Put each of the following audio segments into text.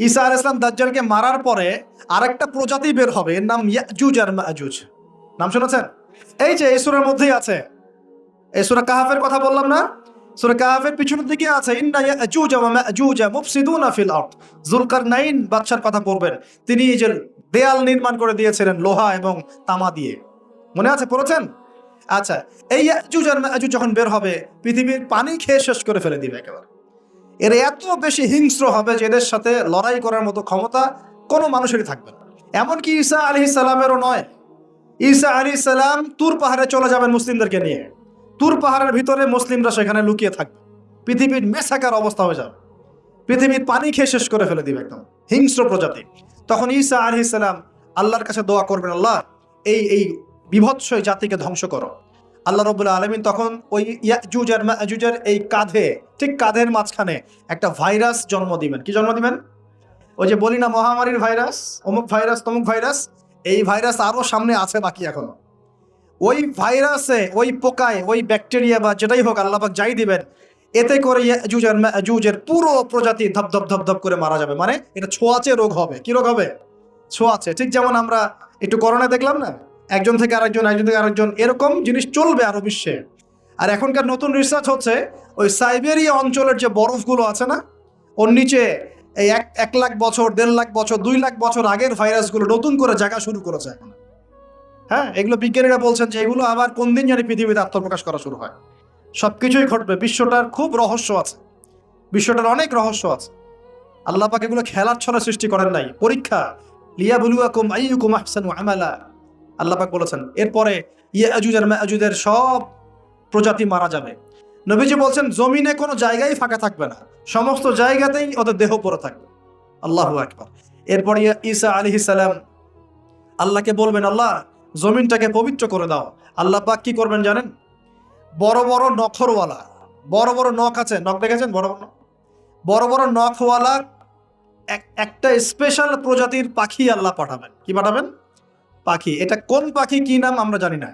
ঈসা আলাইহিস সালাম দাজ্জালকে মারার পরে আরেকটা প্রজাতি বের হবে, এর নাম ইয়াজুজ আর মাজুজ। নাম শুনেছেন? এই যে এই সূরার মধ্যেই আছে, এই সূরা কাহাফের কথা বললাম না, সূরা কাহাফের পিছনের দিকে আছে ইন্না ইয়াজুজ ওয়া মাজুজ মুফসিদুনা ফিল আরদ। যুলকারনাইন বাদশার কথা পড়বেন, তিনি এই যে দেয়াল নির্মাণ করে দিয়েছিলেন লোহা এবং তামা দিয়ে, মনে আছে, পড়েছেন? আচ্ছা, এই ইয়াজুজ আর মাজুজ যখন বের হবে পৃথিবীর পানি খেয়ে শেষ করে ফেলে দিবে একেবারে। এর এত বেশি হিংস্র হবে যে এদের সাথে লড়াই করার মতো ক্ষমতা কোনো মানুষেরই থাকবে না। এমনকি ঈসা আলাইহিস সালামেরও নয়। ঈসা আলাইহিস সালাম তুর পাহাড়ে চলে যাবেন মুসলিমদেরকে নিয়ে, তুর পাহাড়ের ভিতরে মুসলিমরা সেখানে লুকিয়ে থাকবে, পৃথিবীর মেসাকার অবস্থা হয়ে যাবে, পৃথিবীর পানি খেয়ে শেষ করে ফেলে দিবে একদম হিংস্র প্রজাতি। তখন ঈসা আলাইহিস সালাম আল্লাহর কাছে দোয়া করবেন, আল্লাহ এই এই বিভৎস এই জাতিকে ধ্বংস করো। আল্লাহ রাব্বুল আলামিন তখন ওই ইয়াজুজ আর মাজুজের এই কাঁধে, ঠিক কাঁধের মাঝখানে একটা ভাইরাস জন্ম দিবেন। কি জন্ম দিবেন? ওই যে বলি না মহামারীর ভাইরাস, অমুক ভাইরাস তমুক ভাইরাস, এই ভাইরাস আরো সামনে আছে বাকি এখনো। ওই ভাইরাসে, ওই পোকায়, ওই ব্যাকটেরিয়া বা যেটাই হোক আল্লাহ পাক যাই দিবেন, এতে করে ইয়াজুজ আর মাজুজের পুরো প্রজাতি ধপ ধপ ধপ ধপ করে মারা যাবে। মানে এটা ছোঁয়াচে রোগ হবে। কি রোগ হবে? ছোঁয়াচে। ঠিক যেমন আমরা একটু করোনা দেখলাম না, একজন থেকে আরেকজন, একজন থেকে আরেকজন, এরকম জিনিস চলবে আরো বিশ্বে। আর এখনকার নতুন রিসার্চ হচ্ছে ওই সাইবেরিয়া অঞ্চলের যে বরফগুলো আছে না, ওর নিচে এই 1 লাখ বছর, 1.5 লাখ বছর, 2 লাখ বছর আগের ভাইরাসগুলো নতুন করে জায়গা শুরু করেছে এখন। হ্যাঁ, এগুলো বিজ্ঞানীরা বলছেন যে এগুলো আবার কোন দিন জানি পৃথিবীতে আত্মপ্রকাশ করা শুরু হয়। সবকিছুই ঘটবে। বিশ্বটার খুব রহস্য আছে, বিশ্বটার অনেক রহস্য আছে। আল্লাহ পাক এগুলো খেলার ছলে সৃষ্টি করেন নাই, পরীক্ষা। লিয়াবলুয়াকুম আইয়ুকুম আহসানু আমালা, আল্লাহ পাক বলেছেন। এরপরে ইয়াজুজ আর মাজুজের সব প্রজাতি মারা যাবে। নবীজি বলছেন জমিনে কোনো জায়গায় ফাঁকা থাকবে না, সমস্ত জায়গাতেই ওদের দেহ পড়ে থাকবে। আল্লাহু আকবার। এরপরে ঈসা আলাইহিস সালাম আল্লাহকে বলবেন, আল্লাহ জমিনটাকে পবিত্র করে দাও। আল্লাহ পাক কি করবেন জানেন? বড় বড় নখরওয়ালা, বড় বড় নখ আছে, নখ দেখেছেন? বড় বড় বড় বড় নখওয়ালা একটা স্পেশাল প্রজাতির পাখি আল্লাহ পাঠাবেন। কি পাঠাবেন? পাখি। এটা কোন পাখি, কি নাম আমরা জানি না,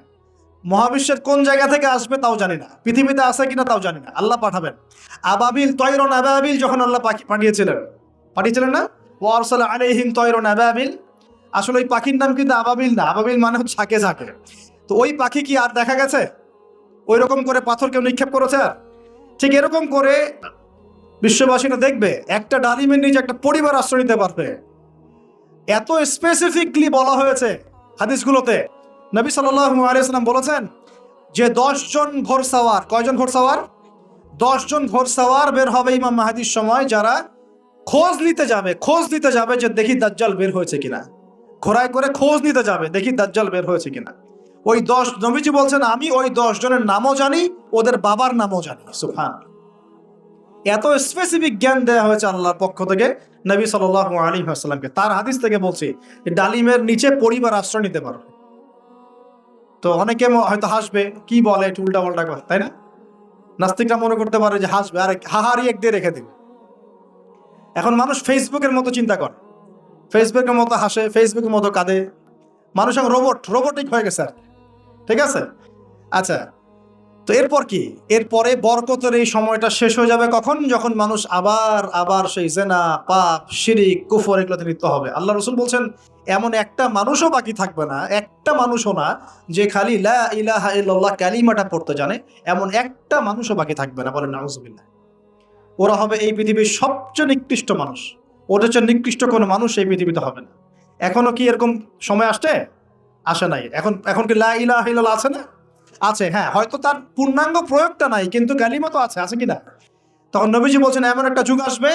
মহাবিশ্বের কোন জায়গা থেকে আসবে তাও জানি না, পৃথিবীতে আছে কিনা তাও জানি না, আল্লাহ পাঠাবেন। আবাবিল, তয়রন আবাবিল যখন আল্লাহ পাখি পাঠিয়েছিলেন না, ওয়ারসালা আলাইহিম তয়রন আবাবিল। আসলে ওই পাখির নাম কিন্তু আবাবিল না, আবাবিল মানে হচ্ছে ঝাঁকে ঝাঁকে। তো ওই পাখি কি আর দেখা গেছে? ওই রকম করে পাথর কেউ নিক্ষেপ করেছে? আর ঠিক এরকম করে বিশ্ববাসীরা দেখবে একটা ডালিমের নিচে একটা পরিবার আশ্রয় নিতে পারবে। এত স্পেসিফিকলি বলা হয়েছে হাদিসগুলোতে। নবী সাল্লাল্লাহু আলাইহি ওয়াসাল্লাম বলেছেন যে 10 জন ঘোড়সাওয়ার, কয়জন ঘোড়সাওয়ার? 10 জন ঘোড়সাওয়ার বের হবে ইমাম মাহদির সময়, যারা খোঁজ নিতে যাবে যে দেখি দাজ্জাল বের হয়েছে কিনা। ঘোড়ায় করে খোঁজ নিতে যাবে, দেখি দাজ্জাল বের হয়েছে কিনা। ওই 10, নবীজি বলছেন আমি ওই 10 জনের নামও জানি, ওদের বাবার নামও জানি। সুবহানাল্লাহ। এত স্পেসিফিক জ্ঞান দেওয়া হয়েছে আল্লাহর পক্ষ থেকে নবী সাল্লাল্লাহু আলাইহি ওয়াসাল্লামকে। তার হাদিস থেকে বলছি ডালিমের নিচে পরিবার আশ্রয় নিতে পারবে। তো অনেকে হয়তো হাসবে, কি বলে একটু উল্টা পাল্টা কথা, তাই না? নাস্তিকরা মনে করতে পারে যে হাসবে, আর হাহারি এক দিয়ে রেখে দিবে। এখন মানুষ ফেসবুকের মতো চিন্তা করে, ফেসবুকের মতো হাসে, ফেসবুকের মতো কাঁদে। মানুষ এখন রোবটিক হয়ে গেছে আর। ঠিক আছে? আচ্ছা, তো এরপর কি? এরপরে বরকতের এই সময়টা শেষ হয়ে যাবে কখন? যখন মানুষ আবার সেই জেনা, পাপ, শিরিক, কুফর এগুলোতে লিপ্ত হবে। আল্লাহ রাসূল বলছেন এমন একটা মানুষও বাকি থাকবে না, একটা মানুষও না যে খালি লা ইলাহা ইল্লাল্লাহ কালিমাটা পড়তে জানে, এমন একটা মানুষও বাকি থাকবে না। বলেন নাউযুবিল্লাহ। ওরা হবে এই পৃথিবীর সবচেয়ে নিকৃষ্ট মানুষ। ওদের চেয়ে নিকৃষ্ট কোনো মানুষ এই পৃথিবীতে হবে না। এখনো কি এরকম সময় আসে নাই? এখন কি লা ইলাহা ইল্লাল্লাহ আছে না? আছে, হ্যাঁ, হয়তো তার পূর্ণাঙ্গ প্রয়োগটা নাই, কিন্তু কালিমা তো আছে কিনা? তখন নবীজি বলছেন এমন একটা যুগ আসবে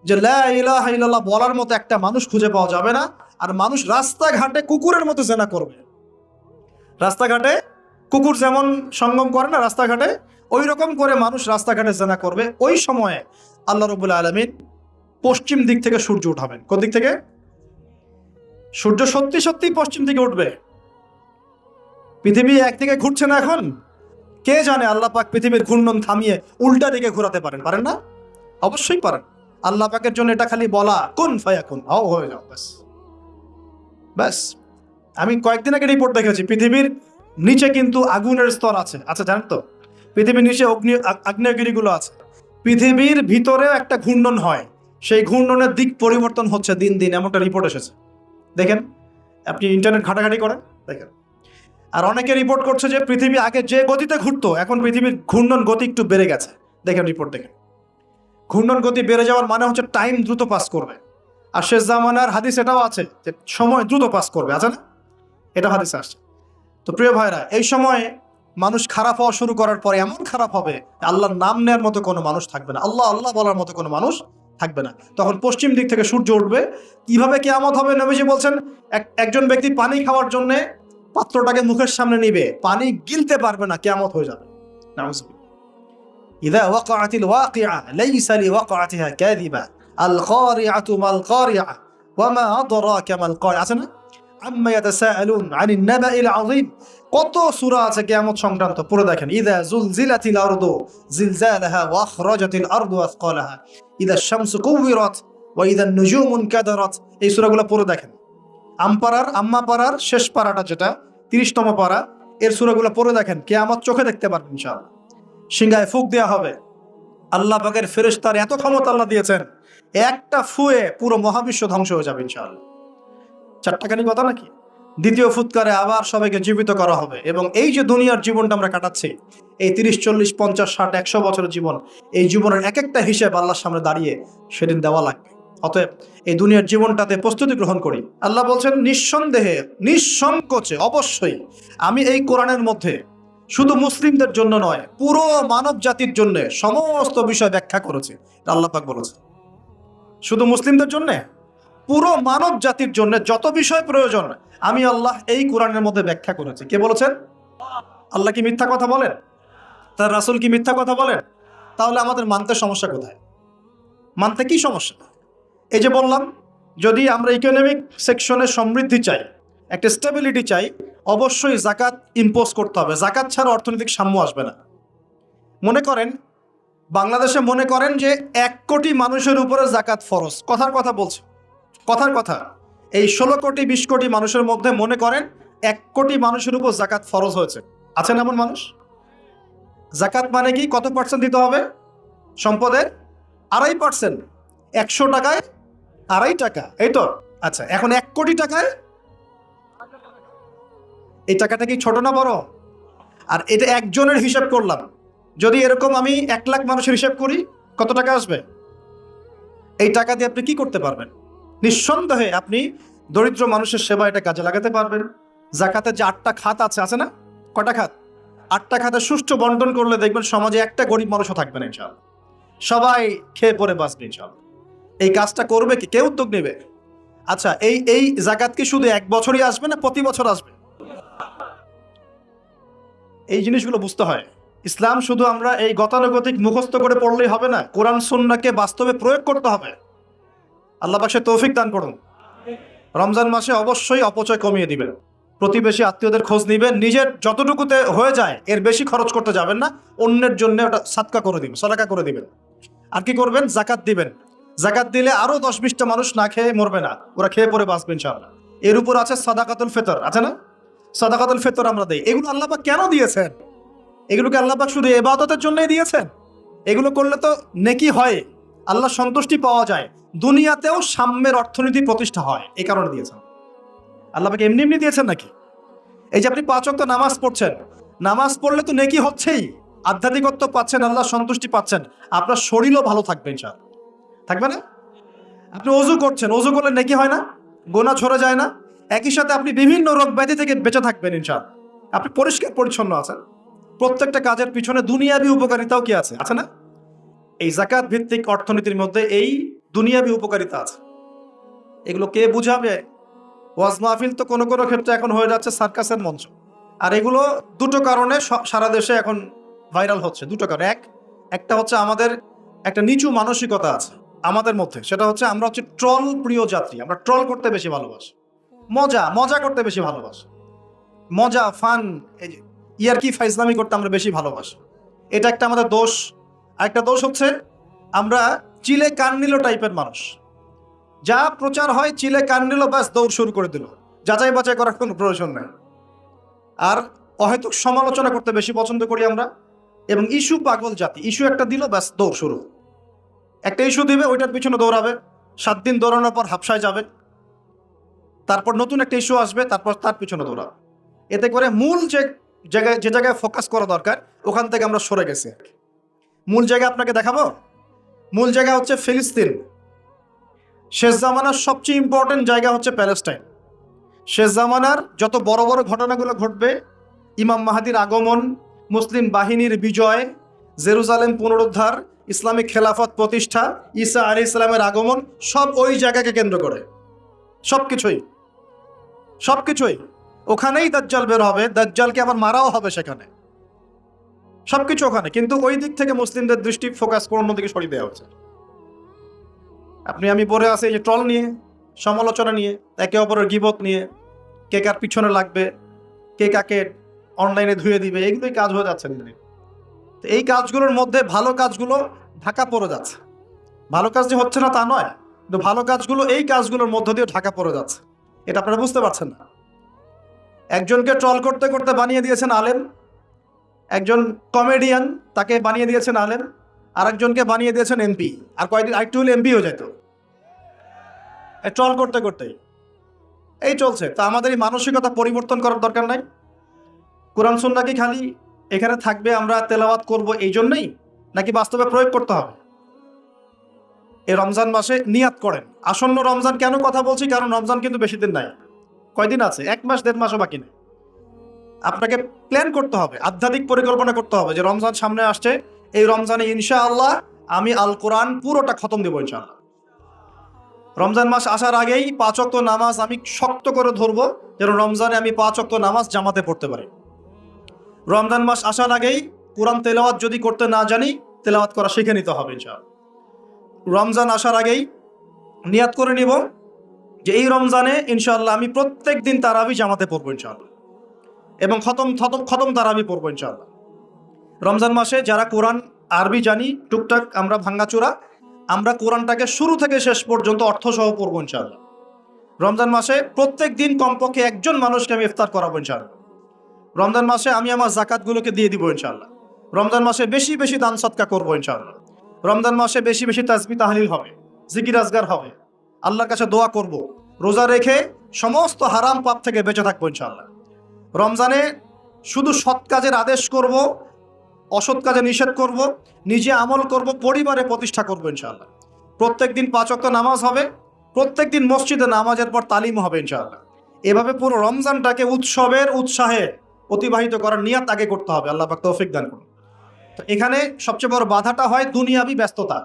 যে লা ইলাহা ইল্লাল্লাহ বলার মতো একটা মানুষ খুঁজে পাওয়া যাবে না। আর মানুষ রাস্তাঘাটে কুকুরের মতো জেনা করবে। রাস্তাঘাটে কুকুর যেমন সঙ্গম করে না রাস্তাঘাটে, ওই রকম করে মানুষ রাস্তাঘাটে জেনা করবে। ওই সময়ে আল্লাহ রাব্বুল আলামিন পশ্চিম দিক থেকে সূর্য উঠাবেন। কোন দিক থেকে? সূর্য সত্যি সত্যি পশ্চিম দিকে উঠবে। পৃথিবী একদিকে ঘুরছে না এখন? কে জানে আল্লাহ পাক পৃথিবীর ঘূর্ণন থামিয়ে উল্টা দিকে ঘোরাতে পারেন না? অবশ্যই পারেন। আল্লাহ পাকের জন্য এটা খালি বলা, কুন ফায়াকুন, হও হয়ে যাও, ব্যাস। আমি কয়েকদিন আগে রিপোর্ট দেখেছি, পৃথিবীর নিচে কিন্তু আগুনের স্তর আছে। আচ্ছা, জানেন তো? পৃথিবীর নিচে আগ্নেয়গিরিগুলো আছে। পৃথিবীর ভিতরেও একটা ঘূর্ণন হয়, সেই ঘূর্ণনের দিক পরিবর্তন হচ্ছে দিন দিন, এমনটা রিপোর্ট এসেছে। দেখেন, আপনি ইন্টারনেট ঘাটাঘাটি করেন, দেখেন। আর অনেকে রিপোর্ট করছে যে পৃথিবী আগে যে গতিতে ঘুরতো, এখন পৃথিবীর ঘূর্ণন গতি একটু বেড়ে গেছে। দেখেন রিপোর্ট, দেখেন। ঘূর্ণন গতি বেড়ে যাওয়ার মানে হচ্ছে টাইম দ্রুত পাস করবে। আর শেষ জামানার হাদিস এটাও আছে যে সময় দ্রুত পাস করবে, আছে না? এটা হাদিসে আসছে। তো প্রিয় ভাইরা, এই সময়ে মানুষ খারাপ হওয়া শুরু করার পরে এমন খারাপ হবে, আল্লাহর নাম নেওয়ার মতো কোনো মানুষ থাকবে না, আল্লাহ আল্লাহ বলার মতো কোনো মানুষ থাকবে না। তখন পশ্চিম দিক থেকে সূর্য উঠবে। কিভাবে কিয়ামত হবে? নবীজি বলছেন, একজন ব্যক্তি পানি খাওয়ার জন্য পাত্রটাকে মুখের সামনে নিবে, পানি গিলতে পারবে না, কিয়ামত হয়ে যাবে। নাউযুবিল্লাহ। ইযা ওয়াকাআতিল ওয়াকিআ লাইসা লিওয়াকাআতিহা কাযিবা আল কারিআতু মাল কারিআ ওয়া মা আদরাকা মাল কারিআ। আছে না? আম্মা ইয়াতাসাআলুন আনিন নাবাইল আযীম। কত সূরা আছে কিয়ামত সংক্রান্ত, পড়ে দেখেন। ইযা যুলজিলাতিল আরদু জিলজালাহা ওয়া আখরাজাতিল আরদু আসকালাহা ইযা শামসু কুওয়িরাত ওয়া ইযা নুজুমু কাদারাত। এই সূরাগুলো পড়ে দেখেন। আম্মা পারার শেষ পারাটা, যেটা 30তম পারা, এর সূরাগুলো পড়ে দেখেন। কিয়ামত চোখে দেখতে পারবেন ইনশাআল্লাহ। সিংহায় ফুঁক দেওয়া হবে। আল্লাহ পাকের ফেরেশতার এত ক্ষমতা আল্লাহ দিয়েছেন, একটা ফুয়ে পুরো মহাবিশ্ব ধ্বংস হয়ে যাবে ইনশাআল্লাহ। চারটাখানি কথা নাকি? দ্বিতীয় ফুৎকারে আবার সবাইকে জীবিত করা হবে। এবং এই যে দুনিয়ার জীবনটা আমরা কাটাচ্ছি, এই 30, 40, 50, 60, 100 বছরের জীবন, এই জীবনের এক একটা হিসেব আল্লাহর সামনে দাঁড়িয়ে সেদিন দেওয়া লাগবে। অতএব এই দুনিয়ার জীবনটাতে প্রস্তুতি গ্রহণ করি। আল্লাহ বলছেন, নিঃসন্দেহে, নিঃসংকোচে, অবশ্যই আমি এই কোরআনের মধ্যে শুধু মুসলিমদের জন্য নয়, পুরো মানব জাতির জন্য সমস্ত বিষয় ব্যাখ্যা করেছে। আল্লাহ পাক বলেছে, শুধু মুসলিমদের জন্য, পুরো মানব জাতির জন্য যত বিষয় প্রয়োজন আমি আল্লাহ এই কোরআনের মধ্যে ব্যাখ্যা করেছি। কে বলেছেন? আল্লাহ কি মিথ্যা কথা বলেন? তার রাসূল কি মিথ্যা কথা বলেন? তাহলে আমাদের মানতে সমস্যা কোথায়? মানতে কি সমস্যা? এই যে বললাম, যদি আমরা ইকোনমিক সেকশনে সমৃদ্ধি চাই, একটা স্টেবিলিটি চাই, অবশ্যই যাকাত ইম্পোজ করতে হবে। যাকাত ছাড়া অর্থনৈতিক সাম্য আসবে না। মনে করেন, বাংলাদেশে মনে করেন যে 1 কোটি মানুষের উপরে যাকাত ফরজ। কথার কথা বলছে, কথার কথা। এই 16 কোটি 20 কোটি মানুষের মধ্যে মনে করেন 1 কোটি মানুষের উপর যাকাত ফরজ হয়েছে। আছেন এমন মানুষ? যাকাত মানে কি? কত পার্সেন্ট দিতে হবে সম্পদের? 2.5%। 100 টাকায় 2.5 টাকা, এই তো। আচ্ছা, এখন 1 কোটি টাকায় এই টাকাটা কি ছোট না বড়? আর এটা একজনের হিসাব করলাম। যদি এরকম আমি 1 লাখ মানুষের হিসাব করি, কত টাকা আসবে? এই টাকা দিয়ে আপনি কি করতে পারবেন? নিঃসন্দেহে আপনি দরিদ্র মানুষের সেবা এটা কাজে লাগাতে পারবেন। যাকাতের যে 8টা খাত আছে, আছে না? কটা খাত? 8টা খাতে সুষ্ঠু বন্টন করলে দেখবেন সমাজে একটা গরিব মানুষও থাকবে না ইনশাআল্লাহ। সবাই খেয়ে পরে বাঁচবে ইনশাআল্লাহ। এই কাজটা করবে কি? কে উদ্যোগ নেবে? আচ্ছা, এই যাকাত কি শুধু 1 বছরই আসবে না প্রতি বছর আসবে? এই জিনিসগুলো বুঝতে হয়। ইসলাম শুধু আমরা এই গতানুগতিক মুখস্থ করে পড়লেই হবে না, কোরআন সুন্নাহকে বাস্তবে প্রয়োগ করতে হবে। আল্লাহ পাক সে তৌফিক দান করুন। রমজান মাসে অবশ্যই অপচয় কমিয়ে দিবেন। প্রতিবেশী আত্মীয়দের খোঁজ নিবেন। নিজের যতটুকুতে হয়ে যায় এর বেশি খরচ করতে যাবেন না। অন্যের জন্য ওটা সাদকা করে দিবেন, সদকা করে দিবেন। আর কি করবেন? যাকাত দিবেন। যাকাত দিলে আরো 10-20টা মানুষ না খেয়ে মরবে না, ওরা খেয়ে পরে বাঁচবে ইনশাআল্লাহ। এর উপর আছে সাদাকাতুল ফিতর, আছে না? সাদাকাতুল ফিতর আমরা দেই। এগুলো আল্লাহ পাক কেন দিয়েছেন? এগুলোকে আল্লাহ পাক শুধু ইবাদতের জন্যই দিয়েছেন? এগুলো করলে তো নেকি হয়, আল্লাহ সন্তুষ্টি পাওয়া যায়, দুনিয়াতেও সাম্যের অর্থনীতি প্রতিষ্ঠা হয়, এই কারণে দিয়েছেন। আল্লাহ পাক এমনি এমনি দিয়েছেন নাকি? এই যে আপনি 5 ওয়াক্ত নামাজ পড়ছেন, নামাজ পড়লে তো নেকি হচ্ছেই, আধ্যাত্মিকত্ব পাচ্ছেন, আল্লাহ সন্তুষ্টি পাচ্ছেন, আপনার শরীরও ভালো থাকবে ইনশাআল্লাহ। থাকবে না? আপনি ওযু করছেন, ওযু করলে নেকি হয় না? গোনা ঝরে যায় না? একই সাথে আপনি বিভিন্ন রোগ ব্যাধি থেকে বেঁচে থাকবেন ইনশাআল্লাহ। আপনি পরিষ্কার পরিচ্ছন্ন আছেন। প্রত্যেকটা কাজের পিছনে দুনিয়াবি উপকারিতাও কি আছে? আছে না? এই যাকাত ভিত্তিক অর্থনীতির মধ্যে এই দুনিয়াবি উপকারিতা আছে। এগুলো কে বুঝাবে? ওয়াজ মাহফিল তো কোনো কোনো ক্ষেত্রে এখন হয়ে যাচ্ছে সার্কাসের মঞ্চ। আর এগুলো দুটো কারণে সারা দেশে এখন ভাইরাল হচ্ছে। দুটো কারণ। একটা হচ্ছে আমাদের একটা নিচু মানসিকতা আছে আমাদের মধ্যে, সেটা হচ্ছে আমরা হচ্ছে ট্রল প্রিয় যাত্রী। আমরা ট্রল করতে বেশি ভালোবাসি, মজা করতে বেশি ভালোবাসি, মজা, ফান, ইয়ারকি ফাইজলামি করতে আমরা বেশি ভালোবাসি। এটা একটা আমাদের দোষ। আরেকটা দোষ হচ্ছে আমরা চিলে কান নিল টাইপের মানুষ। যা প্রচার হয় চিলে কান নিল, ব্যাস দৌড় শুরু করে দিল, যাচাই বাছাই করার কোনো প্রয়োজন নেই। আর অহেতুক সমালোচনা করতে বেশি পছন্দ করি আমরা, এবং ইস্যু পাগল জাতি। ইস্যু একটা দিল, ব্যাস দৌড় শুরু। একটা ইস্যু দিবে, ওইটার পিছনে দৌড়াবে, 7 দিন দৌড়ানোর পর হাফসায় যাবে, তারপর নতুন একটা ইস্যু আসবে, তারপর তার পিছনে দৌড়াবে। এতে করে মূল যে জায়গায় ফোকাস করা দরকার ওখান থেকে আমরা সরে গেছি। মূল জায়গা আপনাকে দেখাবো। মূল জায়গা হচ্ছে ফিলিস্তিন। শেষ জামানার সবচেয়ে ইম্পর্টেন্ট জায়গা হচ্ছে প্যালেস্টাইন। শেষ জামানার যত বড় বড় ঘটনাগুলো ঘটবে, ইমাম মাহাদির আগমন, মুসলিম বাহিনীর বিজয়, জেরুজালেম পুনরুদ্ধার, ইসলামিক খেলাফত প্রতিষ্ঠা, ঈসা আলাইহিস সালামের আগমন, সব ওই জায়গাকে কেন্দ্র করে। সবকিছুই ওখানেই দাজ্জাল বের হবে, দাজ্জালকে আবার মারাও হবে সেখানে, সবকিছু ওখানে। কিন্তু ওই দিক থেকে মুসলিমদের দৃষ্টি ফোকাস করে অন্যদিকে সরিয়ে দেওয়া হচ্ছে। আমি পড়ে আছি এই যে ট্রল নিয়ে, সমালোচনা নিয়ে, একে অপরের গীবত নিয়ে, কে কার পিছনে লাগবে, কে কাকে অনলাইনে ধুয়ে দিবে, এগুলোই কাজ হয়ে যাচ্ছে। এই কাজগুলোর মধ্যে ভালো কাজগুলো ঢাকা পড়ে যাচ্ছে। ভালো কাজ যে হচ্ছে না তা নয়, কিন্তু ভালো কাজগুলো এই কাজগুলোর মধ্য দিয়ে ঢাকা পড়ে যাচ্ছে। এটা আপনারা বুঝতে পারছেন না। একজনকে ট্রল করতে করতে বানিয়ে দিয়েছেন আলেম, একজন কমেডিয়ান তাকে বানিয়ে দিয়েছেন আলেম, আর একজনকে বানিয়ে দিয়েছেন এমপি। আর কয়েকদিন আরেকটু হলে এমপি হয়ে যেত ট্রল করতে করতেই। এই চলছে। তা আমাদের এই মানসিকতা পরিবর্তন করার দরকার নাই? কোরআন সুন্নাহ কি খালি এখানে থাকবে, আমরা তেলাওয়াত করব এই জন্যই, নাকি বাস্তবে প্রয়োগ করতে হবে? এই রমজান মাসে নিয়াত করেন। আসন্ন রমজান কেন কথা বলছি? কারণ রমজান কিন্তু বেশি দিন নাই, কয়দিন আছে, 1 মাস 1.5 মাসও বাকি নেই। আপনাকে প্ল্যান করতে হবে, আধ্যাত্মিক পরিকল্পনা করতে হবে যে রমজান সামনে আসছে, এই রমজানে ইনশাআল্লাহ আমি আল কোরআন পুরোটা খতম দেবো ইনশাআল্লাহ। রমজান মাস আসার আগেই 5 ওয়াক্ত নামাজ আমি শক্ত করে ধরবো, যেন রমজানে আমি 5 ওয়াক্ত নামাজ জামাতে পড়তে পারি। রমজান মাস আসার আগেই কোরআন তেলাওয়াত যদি করতে না জানি, তেলাওয়াত করা শিখে নিতে হবে ইনশাআল্লাহ। রমজান আসার আগেই নিয়াত করে নিব যে এই রমজানে ইনশাআল্লাহ আমি প্রত্যেক দিন তারাবি জামাতে পড়বো ইনশাআল্লাহ, এবং খতম তারাবি পড়বো ইনশাআল্লাহ। রমজান মাসে যারা কোরআন আরবি জানি টুকটাক আমরা ভাঙ্গাচোরা, আমরা কোরআনটাকে শুরু থেকে শেষ পর্যন্ত অর্থসহ পড়বো ইনশাআল্লাহ। রমজান মাসে প্রত্যেক দিন কমপক্ষে একজন মানুষকে আমি ইফতার করাবো ইনশাআল্লাহ। রমজান মাসে আমি আমার জাকাতগুলোকে দিয়ে দিব ইনশাআল্লাহ। রমজান মাসে বেশি বেশি দান সদকা করবো ইনশাআল্লাহ। রমজান মাসে বেশি বেশি তাসবিহ তাহলিল হবে, জিকির আজগার হবে, আল্লাহর কাছে দোয়া করব, রোজা রেখে সমস্ত হারাম পাপ থেকে বেঁচে থাকবো ইনশাআল্লাহ। রমজানে শুধু সৎ কাজের আদেশ করব, অসৎ কাজে নিষেধ করব, নিজে আমল করব, পরিবারে প্রতিষ্ঠা করবো ইনশাআল্লাহ। প্রত্যেক দিন 5 ওয়াক্ত নামাজ হবে, প্রত্যেক দিন মসজিদে নামাজের পর তালিম হবে ইনশাআল্লাহ। এভাবে পুরো রমজানটাকে উৎসবের উৎসাহে অতিবাহিত করার নিয়াত আগে করতে হবে। আল্লাহ পাক তৌফিক দান করুন। তো এখানে সবচেয়ে বড় বাধাটা হয় দুনিয়াবি ব্যস্ততা।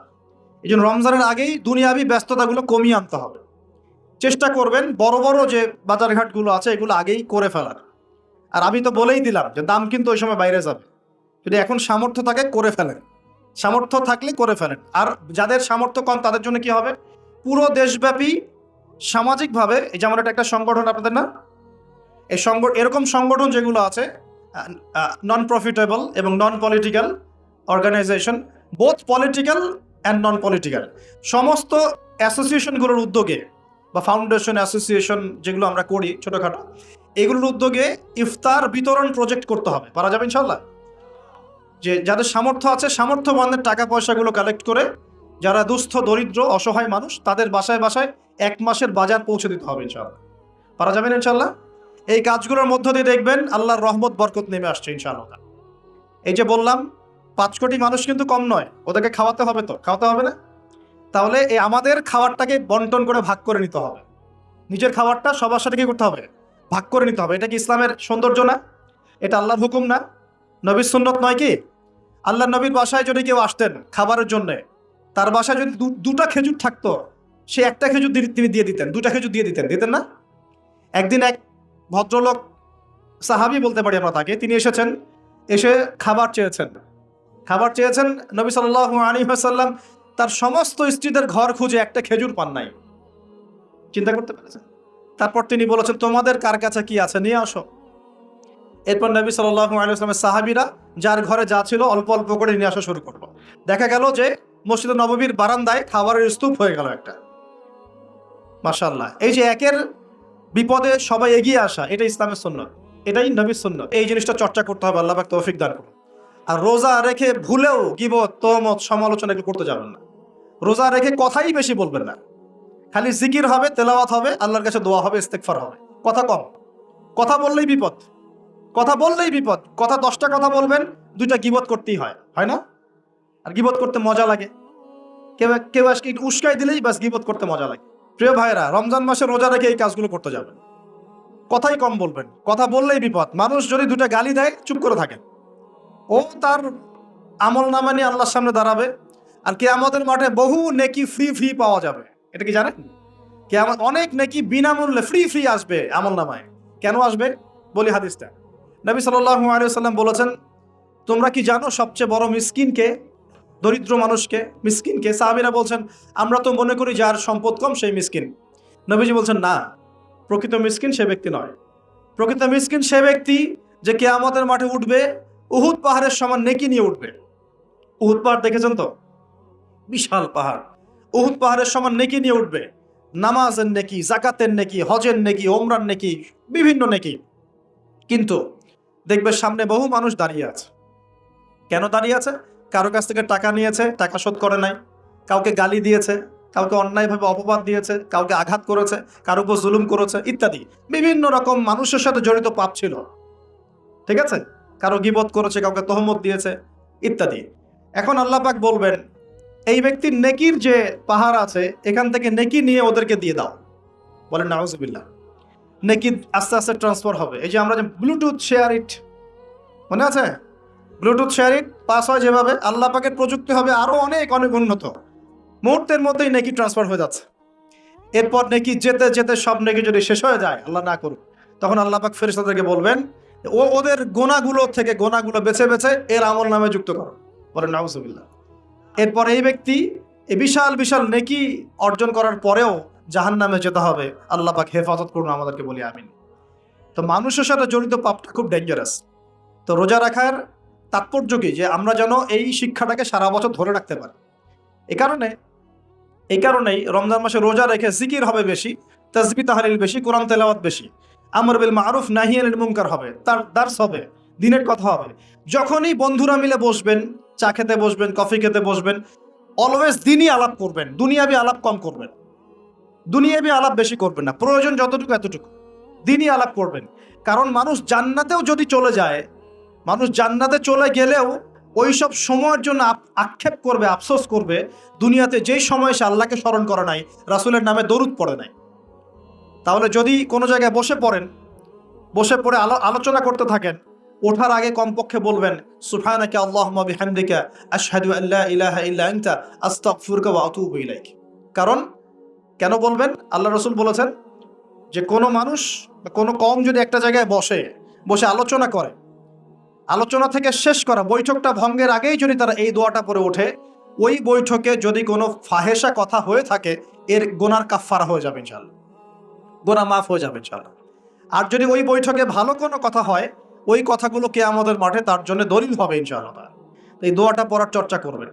এই জন্য রমজানের আগেই দুনিয়াবি ব্যস্ততাগুলো কমিয়ে আনতে হবে। চেষ্টা করবেন বড় বড় যে বাজারঘাটগুলো আছে এগুলো আগেই করে ফেলার। আর আমি তো বলেই দিলাম যে দাম কিন্তু ওই সময় বাইরে যাবে। যদি এখন সামর্থ্য থাকে করে ফেলেন, সামর্থ্য থাকলে করে ফেলেন। আর যাদের সামর্থ্য কম তাদের জন্য কি হবে, পুরো দেশব্যাপী সামাজিকভাবে, এই যেমন একটা সংগঠন আপনাদের না, এই এরকম সংগঠন যেগুলো আছে নন প্রফিটেবল এবং non political organisation, both political and non political, সমস্ত অ্যাসোসিয়েশনগুলোর উদ্যোগে বা ফাউন্ডেশন অ্যাসোসিয়েশন যেগুলো আমরা করি ছোটোখাটো, এগুলোর উদ্যোগে ইফতার বিতরণ প্রজেক্ট করতে হবে। পারা যাবে ইনশাল্লাহ। যে যাদের সামর্থ্য আছে সামর্থ্যবানদের টাকা পয়সাগুলো কালেক্ট করে যারা দুস্থ দরিদ্র অসহায় মানুষ তাদের বাসায় বাসায় 1 মাসের বাজার পৌঁছে দিতে হবে ইনশাআল্লাহ। পারা যাবেন ইনশাআল্লাহ। এই কাজগুলোর মধ্য দিয়ে দেখবেন আল্লাহর রহমত বরকত নেমে আসছে ইনশাআল্লাহ। এই যে বললাম 5 কোটি মানুষ কিন্তু কম নয়, ওদেরকে খাওয়াতে হবে, তো খাওয়াতে হবে না? তাহলে এই আমাদের খাবারটাকে বন্টন করে ভাগ করে নিতে হবে। নিজের খাবারটা সবার সাথে কি করতে হবে, ভাগ করে নিতে হবে। এটা কি ইসলামের সৌন্দর্য না? এটা আল্লাহর হুকুম না? নবীর সুন্নত নয় কি? আল্লাহ নবীর বাসায় যদি কেউ আসতেন খাবারের জন্য, তার বাসায় যদি 2টা খেজুর থাকতো, সে 1টা খেজুর তিনি দিয়ে দিতেন, 2টা খেজুর দিয়ে দিতেন না? একদিন এক ভদ্রলোক, সাহাবী বলতে পারি আমরা তাকে, তিনি এসে খাবার চেয়েছেন। নবী সাল্লাল্লাহু আলাইহি ওয়াসাল্লাম তার সমস্ত স্ত্রীদের ঘর খুঁজে 1টা খেজুর পান নাই। চিন্তা করতে পেরেছেন? তারপর তিনি বলেছেন তোমাদের কার কাছে কি আছে নিয়ে আসো। এরপর নবী সাল্লাল্লাহু আলাইহি ওয়াসাল্লামের সাহাবীরা যার ঘরে যা ছিল অল্প অল্প করে নিয়ে আসা শুরু করলো। দেখা গেল যে মসজিদে নববীর বারান্দায় খাবারের স্তূপ হয়ে গেল একটা। মাশাআল্লাহ। এই যে একের বিপদে সবাই এগিয়ে আসা, এটা ইসলামের সুন্নাত, এটাই নবীর সুন্নাত। এই জিনিসটা চর্চা করতে হবে। আল্লাহ পাক তৌফিক দান করুন। আর রোজা রেখে ভুলেও গীবত, তহমত, সমালোচনা এগুলো করতে যাবেন না। রোজা রেখে কথাই বেশি বলবেন না, খালি জিকির হবে, তেলাওয়াত হবে, আল্লাহর কাছে দোয়া হবে, ইস্তেগফার হবে, কথা কম। কথা বললেই বিপদ, কথা বললেই বিপদ। কথা 10টা কথা বলবেন, 2টা গীবত করতেই হয়, হয় না? আর গীবত করতে মজা লাগে, কেউ কেউ আজকে একটু উস্কাই দিলেই বাস গীবত করতে মজা লাগে। প্রিয় ভাইরা, রমজান মাসে রোজা রেখে এই কাজগুলো করতে যাবেন, কথাই কম বলবেন, কথা বললেই বিপদ। মানুষ যদি 2টা গালি দেয় চুপ করে থাকেন, ও তার আমল নামা নিয়ে আল্লাহর সামনে দাঁড়াবে, আর কিয়ামতের মাঠে বহু নেকি ফ্রি ফ্রি পাওয়া যাবে। এটা কি জানেন? কিয়ামত অনেক নেকি বিনামূল্যে ফ্রি ফ্রি আসবে আমল নামায়। কেন আসবে বলি হাদিসটা। নবী সাল্লাল্লাহু আলাইহি ওয়াসাল্লাম বলেছেন, তোমরা কি জানো সবচেয়ে বড় মিসকিনকে? দরিদ্র মানুষকে, মিসকিনকে। সাহাবীরা বলছেন, আমরা তো মনে করি যার সম্পদ কম সেই মিসকিন। নবীজি বলছেন, না, প্রকৃত মিসকিন সে ব্যক্তি নয়। প্রকৃত মিসকিন সে ব্যক্তি যে কিয়ামতের মাঠে উঠবে উহুদ পাহাড়ের সমান নেকি নিয়ে উঠবে। উহুদ পাহাড় দেখেছেন তো? বিশাল পাহাড়। উহুদ পাহাড়ের সমান নেকি নিয়ে উঠবে, নামাজের নেকি, জাকাতের নেকি, হজের নেকি, ওমরার নেকি, বিভিন্ন নেকি। কিন্তু দেখবে সামনে বহু মানুষ দাঁড়িয়ে আছে। কেন দাঁড়িয়ে আছে? কারো কাছ থেকে টাকা নিয়েছে, টাকা শোধ করে নাই, কাউকে গালি দিয়েছে, কাউকে অন্যায়ভাবে অপবাদ দিয়েছে, কাউকে আঘাত করেছে, কারো উপর জুলুম করেছে, ইত্যাদি বিভিন্ন রকম মানুষের সাথে জড়িত পাপ ছিল। ঠিক আছে? কারো গীবত করেছে, কাউকে তহমত দিয়েছে, ইত্যাদি। এখন আল্লাহ পাক বলবেন, এই ব্যক্তির নেকির যে পাহাড় আছে এখান থেকে নেকি নিয়ে ওদেরকে দিয়ে দাও। বলেন নাউজুবিল্লাহ। নেকি আস্তে আস্তে ট্রান্সফার হবে। এই যে আমরা যে ব্লুটুথ শেয়ার ইট, মনে আছে? ব্লুটুথ শেয়ার ইট পাস হয় যেভাবে, আল্লাহ পাকের প্রযুক্তি হবে আরো অনেক অনেক উন্নত। মুহূর্তের মধ্যেই নেকি ট্রান্সফার হয়ে যাচ্ছে। এরপর নেকি যেতে যেতে সব নেকি যদি শেষ হয়ে যায়, আল্লাহ না করুক, তখন আল্লাহ পাক ফেরেশতাদেরকে বলবেন, ওদের গোনাগুলো থেকে গোনাগুলো বেছে বেছে এর আমল নামে যুক্ত করো। বলেন নাউজুবিল্লাহ। এরপর এই ব্যক্তি এই বিশাল বিশাল নেকি অর্জন করার পরেও জাহান্নামে যেতে হবে। আল্লাহ পাক হেফাজত করুন আমাদেরকে, বলি আমিন। তো মানুষের সাথে জড়িত পাপটা খুব ডেঞ্জারাস। তো রোজা রাখার তাৎপর্য কি? যে আমরা যেন এই শিক্ষাটাকে সারা বছর ধরে রাখতে পারি। এই কারণেই রমজান মাসে রোজা রেখে জিকির হবে বেশি, তাসবিহ তাহলিল বেশি, কোরআন তেলাওয়াত বেশি, আমর বিল মারুফ নাহি আনিল মুনকার হবে, তার দার্স হবে, দিনের কথা হবে। যখনই বন্ধুরা মিলে বসবেন, চা খেতে বসবেন, কফি খেতে বসবেন, অলওয়েজ দিনই আলাপ করবেন, দুনিয়াবি আলাপ কম করবেন, দুনিয়াবি আলাপ বেশি করবেন না, প্রয়োজন যতটুকু এতটুকু দিনই আলাপ করবেন। কারণ মানুষ জান্নাতেও যদি চলে যায়, মানুষ জান্নাতে চলে গেলেও ওই সব সময়ের জন্য আক্ষেপ করবে, আফসোস করবে, দুনিয়াতে যেই সময় সে আল্লাহকে স্মরণ করে নাই, রাসূলের নামে দরুদ পড়ে নাই। তাহলে যদি কোনো জায়গায় বসে পড়েন, বসে পড়ে আলোচনা করতে থাকেন, ওঠার আগে কমপক্ষে বলবেন, সুবহানাকা আল্লাহুম্মা বিহামদিকা আশহাদু আল্লা ইলাহা ইল্লা আনতা আস্তাগফিরুকা ওয়া আতুবু ইলাইক। কারণ কেন বলবেন? আল্লাহ রাসূল বলেছেন যে কোনো মানুষ বা কোনো কওম যদি একটা জায়গায় বসে আলোচনা করে, আলোচনা থেকে শেষ করা বৈঠকটা ভঙ্গের আগেই যদি তারা এই দোয়াটা পড়ে ওঠে, ওই বৈঠকে যদি কোনো ফাহেসা কথা হয়ে থাকে, এর গোনার কাফফারা হয়ে যাবে ইনশাআল্লাহ, গোনা মাফ হয়ে যাবে ইনশাআল্লাহ। আর যদি ওই বৈঠকে ভালো কোনো কথা হয়, ওই কথাগুলো কিয়ামতের মাঠে তার জন্য দলিল হবে ইনশাআল্লাহ। তো এই দোয়াটা পড়ার চর্চা করবেন।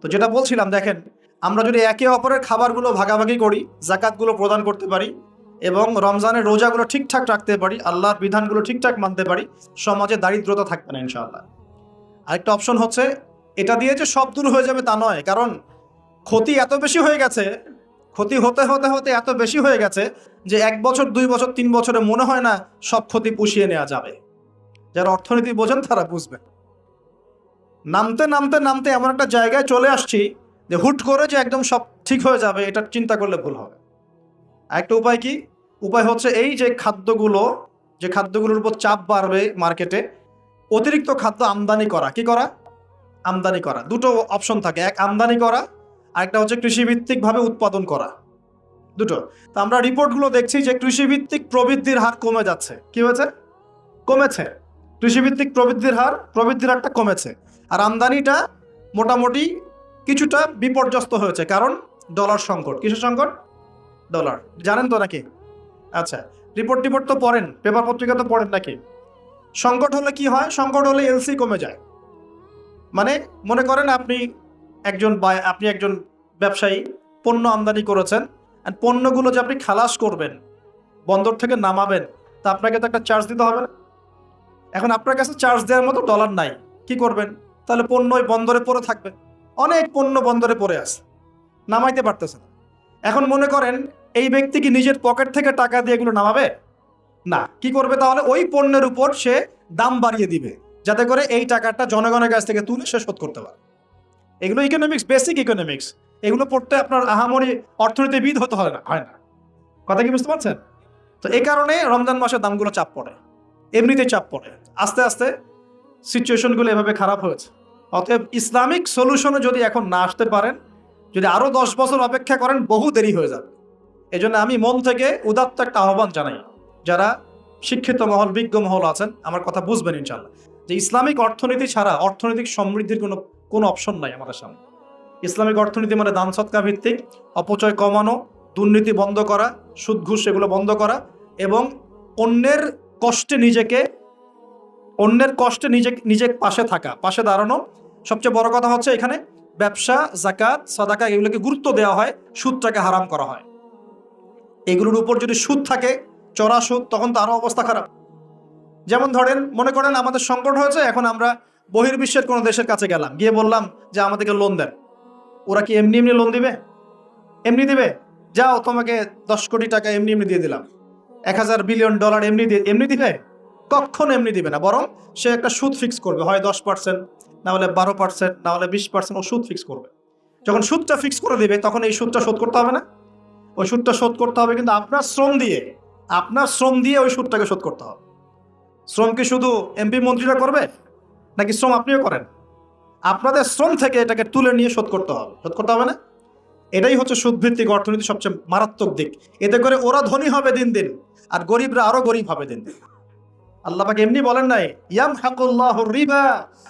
তো যেটা বলছিলাম, দেখেন, আমরা যদি একে অপরের খাবারগুলো ভাগাভাগি করি, জাকাতগুলো প্রদান করতে পারি, এবং রমজানের রোজাগুলো ঠিকঠাক রাখতে পারি, আল্লাহর বিধানগুলো ঠিকঠাক মানতে পারি, সমাজে দারিদ্রতা থাকবে না ইনশাআল্লাহ। আরেকটা অপশন হচ্ছে, এটা দিয়ে যে সব দূর হয়ে যাবে তা নয়, কারণ ক্ষতি এত বেশি হয়ে গেছে, ক্ষতি হতে হতে হতে এত বেশি হয়ে গেছে যে 1 বছর 2 বছর 3 বছরে মনে হয় না সব ক্ষতি পুষিয়ে নেওয়া যাবে। যারা অর্থনীতি বোঝেন তারা বুঝবে। নামতে নামতে নামতে এমন একটা জায়গায় চলে আসছি যে হুট করে যে একদম সব ঠিক হয়ে যাবে, এটা চিন্তা করলে ভুল হবে। আরেকটা উপায় কি? উপায় হচ্ছে এই যে খাদ্যগুলোর উপর চাপ বাড়বে মার্কেটে, অতিরিক্ত খাদ্য আমদানি করা। কি করা? আমদানি করা। দুটো অপশন থাকে, এক আমদানি করা, আরেকটা হচ্ছে কৃষিভিত্তিকভাবে উৎপাদন করা। দুটো। তো আমরা রিপোর্টগুলো দেখছি যে কৃষিভিত্তিক প্রবৃদ্ধির হার কমে যাচ্ছে। কি হয়েছে? কমেছে। কৃষিভিত্তিক প্রবৃদ্ধির হারটা কমেছে, আর আমদানিটা মোটামুটি কিছুটা বিপর্যস্ত হয়েছে। কারণ ডলার সংকট। কিসের সংকট? ডলার। জানেন তো নাকি? আচ্ছা, রিপোর্ট তো পড়েন, পেপার পত্রিকা তো পড়েন নাকি? সংকট হলে কি হয়? সংকট হলে এলসি কমে যায়। মানে মনে করেন আপনি একজন ব্যবসায়ী, পণ্য আমদানি করেছেন, আর পণ্যগুলো যে আপনি খালাস করবেন, বন্দর থেকে নামাবেন, তা আপনাকে তো একটা চার্জ দিতে হবে না? এখন আপনার কাছে চার্জ দেওয়ার মতো ডলার নাই, কি করবেন? তাহলে পণ্য ওই বন্দরে পড়ে থাকবে। অনেক পণ্য বন্দরে পড়ে আছে। নামাইতে পারতেছে না। এখন মনে করেন এই ব্যক্তি কি নিজের পকেট থেকে টাকা দিয়ে এগুলো নামাবে? না। কি করবে তাহলে? ওই পণ্যের উপর সে দাম বাড়িয়ে দিবে, যাতে করে এই টাকাটা জনগণের কাছ থেকে তুলে সে শোধ করতে পারে। এগুলো ইকোনমিক্স, বেসিক ইকোনমিক্স। এগুলো পড়তে আপনার আহামরি অর্থনীতিবিদ হতে হয় না। কথা কি বুঝতে পারছেন? তো এই কারণে রমজান মাসে দামগুলো চাপ পড়ে, এমনিতেই চাপ পড়ে। আস্তে আস্তে সিচুয়েশনগুলো এভাবে খারাপ হয়েছে। অতএব ইসলামিক সলিউশনে যদি এখন না আসতে পারেন, যদি আরো 10 বছর অপেক্ষা করেন, বহু দেরি হয়ে যাবে। এই জন্য আমি মন থেকে উদাত্ত একটা আহ্বান জানাই, যারা শিক্ষিত মহল, বিজ্ঞ মহল আছেন, আমার কথা বুঝবেন ইনশাল্লাহ, যে ইসলামিক অর্থনীতি ছাড়া অর্থনৈতিক সমৃদ্ধির কোনো অপশন নাই আমাদের সামনে। ইসলামিক অর্থনীতি মানে দান সৎকা ভিত্তিক, অপচয় কমানো, দুর্নীতি বন্ধ করা, সুদ ঘুষ এগুলো বন্ধ করা, এবং অন্যের কষ্টে নিজে পাশে থাকা, পাশে দাঁড়ানো। সবচেয়ে বড় কথা হচ্ছে এখানে ব্যবসা, জাকাত, সাদাকা এগুলোকে গুরুত্ব দেওয়া হয়, সুদটাকে হারাম করা হয়। এগুলোর উপর যদি সুদ থাকে, চড়া সুদ, তখন তো আরো অবস্থা খারাপ। যেমন ধরেন, মনে করেন আমাদের সংকট হয়েছে, এখন আমরা বহির্বিশ্বের কোনো দেশের কাছে গেলাম, গিয়ে বললাম যে আমাদেরকে লোন দেন। ওরা কি এমনি এমনি লোন দিবে? এমনি দিবে? যাও, তোমাকে 10 কোটি টাকা এমনি এমনি দিয়ে দিলাম, 1000 বিলিয়ন ডলার এমনি দিবে? কখনো এমনি দিবে না। বরং সে একটা সুদ ফিক্স করবে, হয় 10%, না হলে 12%, না হলে 20%। ও সুদ ফিক্স করবে। যখন সুদটা ফিক্স করে দিবে, তখন এই সুদটা শোধ করতে হবে না? ওই সুদটা শোধ করতে হবে, কিন্তু আপনার শ্রম দিয়ে ওই সুদটাকে শোধ করতে হবে। শ্রম কি শুধু এমপি মন্ত্রীরা করবে, নাকি শ্রম আপনিও করেন? আপনাদের শ্রম থেকে এটাকে তুলে নিয়ে শোধ করতে হবে না? এটাই হচ্ছে সুদভিত্তিক অর্থনীতির সবচেয়ে মারাত্মক দিক। এতে করে ওরা ধনী হবে দিন দিন, আর গরিবরা আরো গরিব হবে দিন দিন। আল্লাহ পাক এমনি বলেন নাই, ইয়ামহাকুল্লাহুর রিবা